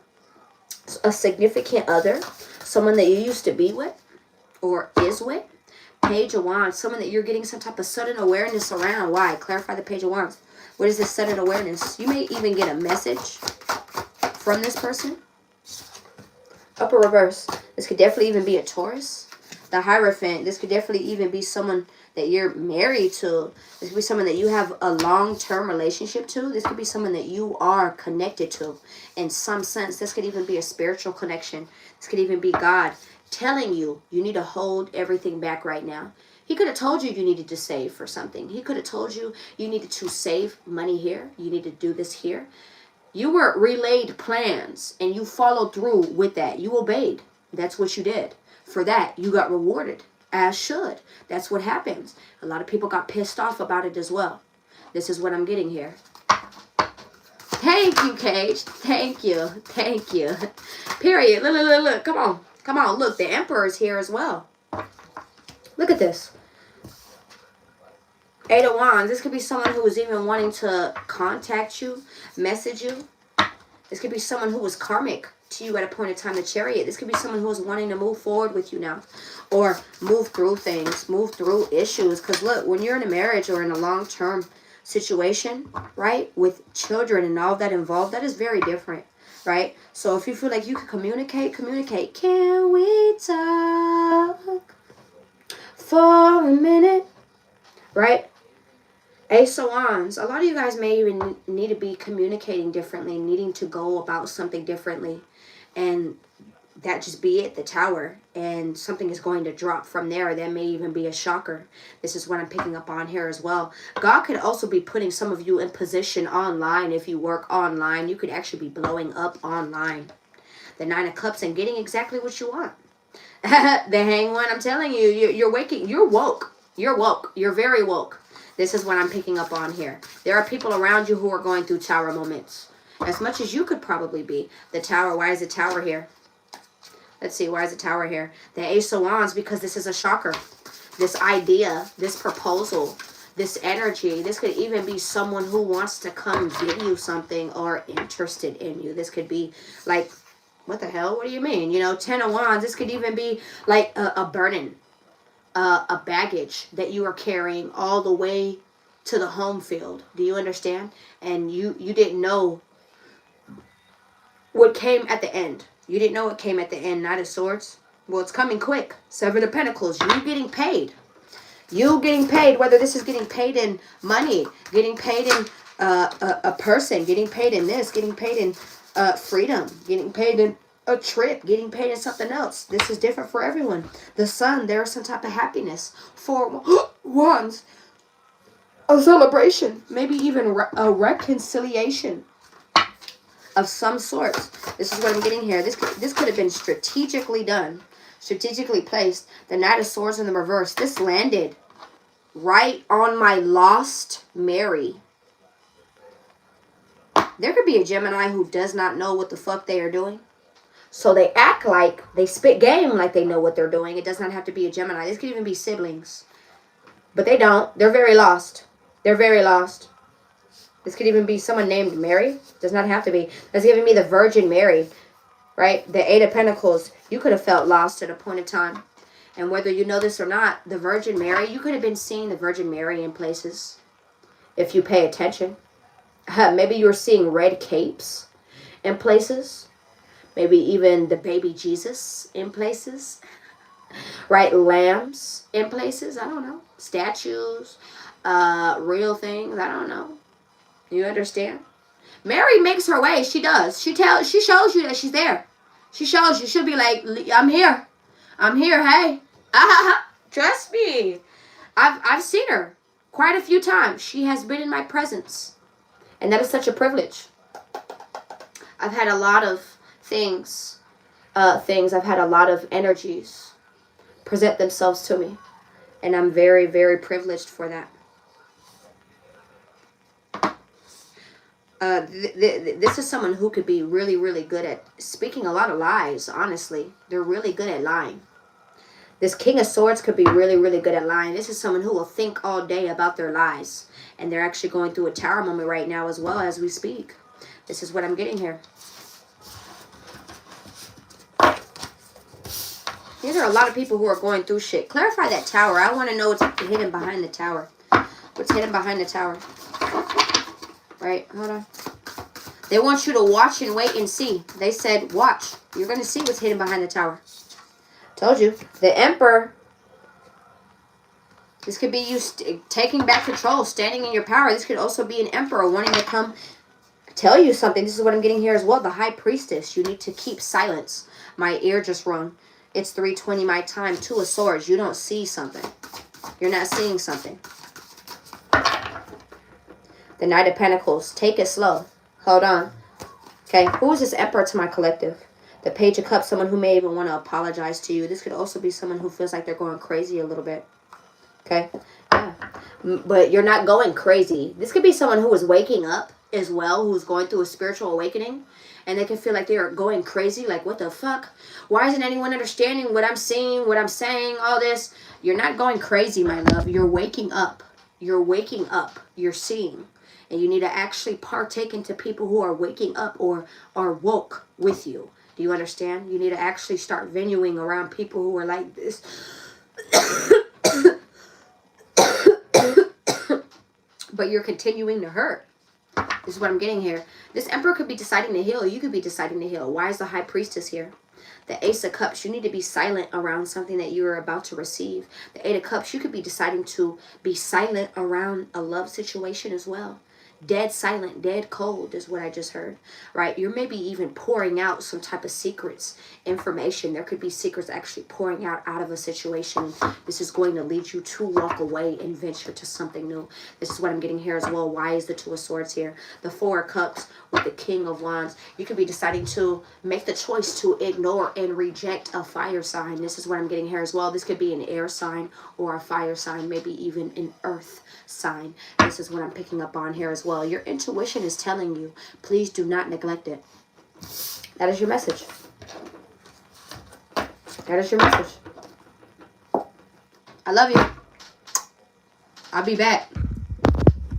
a significant other, someone that you used to be with or is with. Page of Wands, someone that you're getting some type of sudden awareness around. Why? Clarify the Page of Wands. What is this sudden awareness? You may even get a message from this person. Upper reverse. This could definitely even be a Taurus. The Hierophant. This could definitely even be someone that you're married to. This could be someone that you have a long-term relationship to. This could be someone that you are connected to in some sense. This could even be a spiritual connection. This could even be God telling you you need to hold everything back right now. He could have told you you needed to save for something. He could have told you you needed to save money here. You need to do this here. You were relayed plans and you followed through with that. You obeyed. That's what you did. For that, you got rewarded, as should. That's what happens. A lot of people got pissed off about it as well. This is what I'm getting here. Thank you, Cage. Thank you. Thank you. Period. Look. Come on. Come on. Look, the Emperor's here as well. Look at this. Eight of Wands. This could be someone who was even wanting to contact you, message you. This could be someone who was karmic to you at a point in time. The Chariot. This could be someone who was wanting to move forward with you now. Or move through things. Move through issues. Because look, when you're in a marriage or in a long-term situation, right, with children and all that involved, that is very different, right? So if you feel like you can communicate. Can we talk for a minute? Right? Ace of Wands. A lot of you guys may even need to be communicating differently, needing to go about something differently. And that just be it, the Tower. And something is going to drop from there. That may even be a shocker. This is what I'm picking up on here as well. God could also be putting some of you in position online. If you work online, you could actually be blowing up online. The Nine of Cups and getting exactly what you want. The Hanged One, I'm telling you, you're waking, you're woke. You're woke. You're very woke. This is what I'm picking up on here. There are people around you who are going through Tower moments. As much as you could probably be. The Tower. Why is the Tower here? Let's see. Why is the Tower here? The Ace of Wands, because this is a shocker. This idea, this proposal, this energy. This could even be someone who wants to come give you something or interested in you. This could be like, what the hell? What do you mean? You know, Ten of Wands. This could even be like a burden. A baggage that you are carrying all the way to the home field. Do you understand? And you didn't know what came at the end. You didn't know what came at the end. Knight of Swords. Well, it's coming quick. Seven of Pentacles. You getting paid. You getting paid. Whether this is getting paid in money, getting paid in a person, getting paid in this, getting paid in freedom, getting paid in a trip, getting paid in something else. This is different for everyone. The Sun, there is some type of happiness. Four Wands, a celebration, maybe even a reconciliation of some sort. This is what I'm getting here. This could have been strategically done, strategically placed. The Knight of Swords in the reverse. This landed right on my lost Mary. There could be a Gemini who does not know what the fuck they are doing. So they act like, they spit game like they know what they're doing. It does not have to be a Gemini. This could even be siblings. But they don't. They're very lost. They're very lost. This could even be someone named Mary. Does not have to be. That's giving me the Virgin Mary. Right? The Eight of Pentacles. You could have felt lost at a point in time. And whether you know this or not, the Virgin Mary, you could have been seeing the Virgin Mary in places. If you pay attention. Maybe you were seeing red capes in places. Maybe even the baby Jesus in places. Right? Lambs in places. I don't know. Statues. Real things. I don't know. You understand? Mary makes her way. She does. She shows you that she's there. She shows you. She'll be like, I'm here. I'm here. Hey. Trust me. I've seen her quite a few times. She has been in my presence. And that is such a privilege. I've had a lot of things. I've had a lot of energies present themselves to me. And I'm very, very privileged for that. This is someone who could be really, really good at speaking a lot of lies, honestly. They're really good at lying. This King of Swords could be really, really good at lying. This is someone who will think all day about their lies. And they're actually going through a tower moment right now as well as we speak. This is what I'm getting here. These are a lot of people who are going through shit. Clarify that tower. I want to know what's hidden behind the tower. What's hidden behind the tower? Right, hold on. They want you to watch and wait and see. They said, watch. You're going to see what's hidden behind the tower. Told you. The Emperor. This could be you taking back control, standing in your power. This could also be an Emperor wanting to come tell you something. This is what I'm getting here as well. The High Priestess. You need to keep silence. My ear just rung. It's 3:20 my time. 2 of Swords. You don't see something. You're not seeing something. The Knight of Pentacles. Take it slow. Hold on. Okay. Who is this Emperor to my collective? The Page of Cups. Someone who may even want to apologize to you. This could also be someone who feels like they're going crazy a little bit. Okay. Yeah. But you're not going crazy. This could be someone who is waking up as well. Who's going through a spiritual awakening. And they can feel like they're going crazy. Like, what the fuck? Why isn't anyone understanding what I'm seeing, what I'm saying, all this? You're not going crazy, my love. You're waking up. You're waking up. You're seeing. And you need to actually partake into people who are waking up or are woke with you. Do you understand? You need to actually start venuing around people who are like this. But you're continuing to hurt. This is what I'm getting here. This Emperor could be deciding to heal. You could be deciding to heal. Why is the High Priestess here? The Ace of Cups. You need to be silent around something that you are about to receive. The Eight of Cups. You could be deciding to be silent around a love situation as well. Dead silent, dead cold is what I just heard, right? You're maybe even pouring out some type of secrets, information. There could be secrets actually pouring out of a situation. This is going to lead you to walk away and venture to something new. This is what I'm getting here as well. Why is the Two of Swords here? The Four of Cups with the King of Wands. You could be deciding to make the choice to ignore and reject a fire sign. This is what I'm getting here as well. This could be an air sign or a fire sign, maybe even an earth sign. This is what I'm picking up on here as well. Your intuition is telling you, please do not neglect it. That is your message. That is your message. I love you. I'll be back.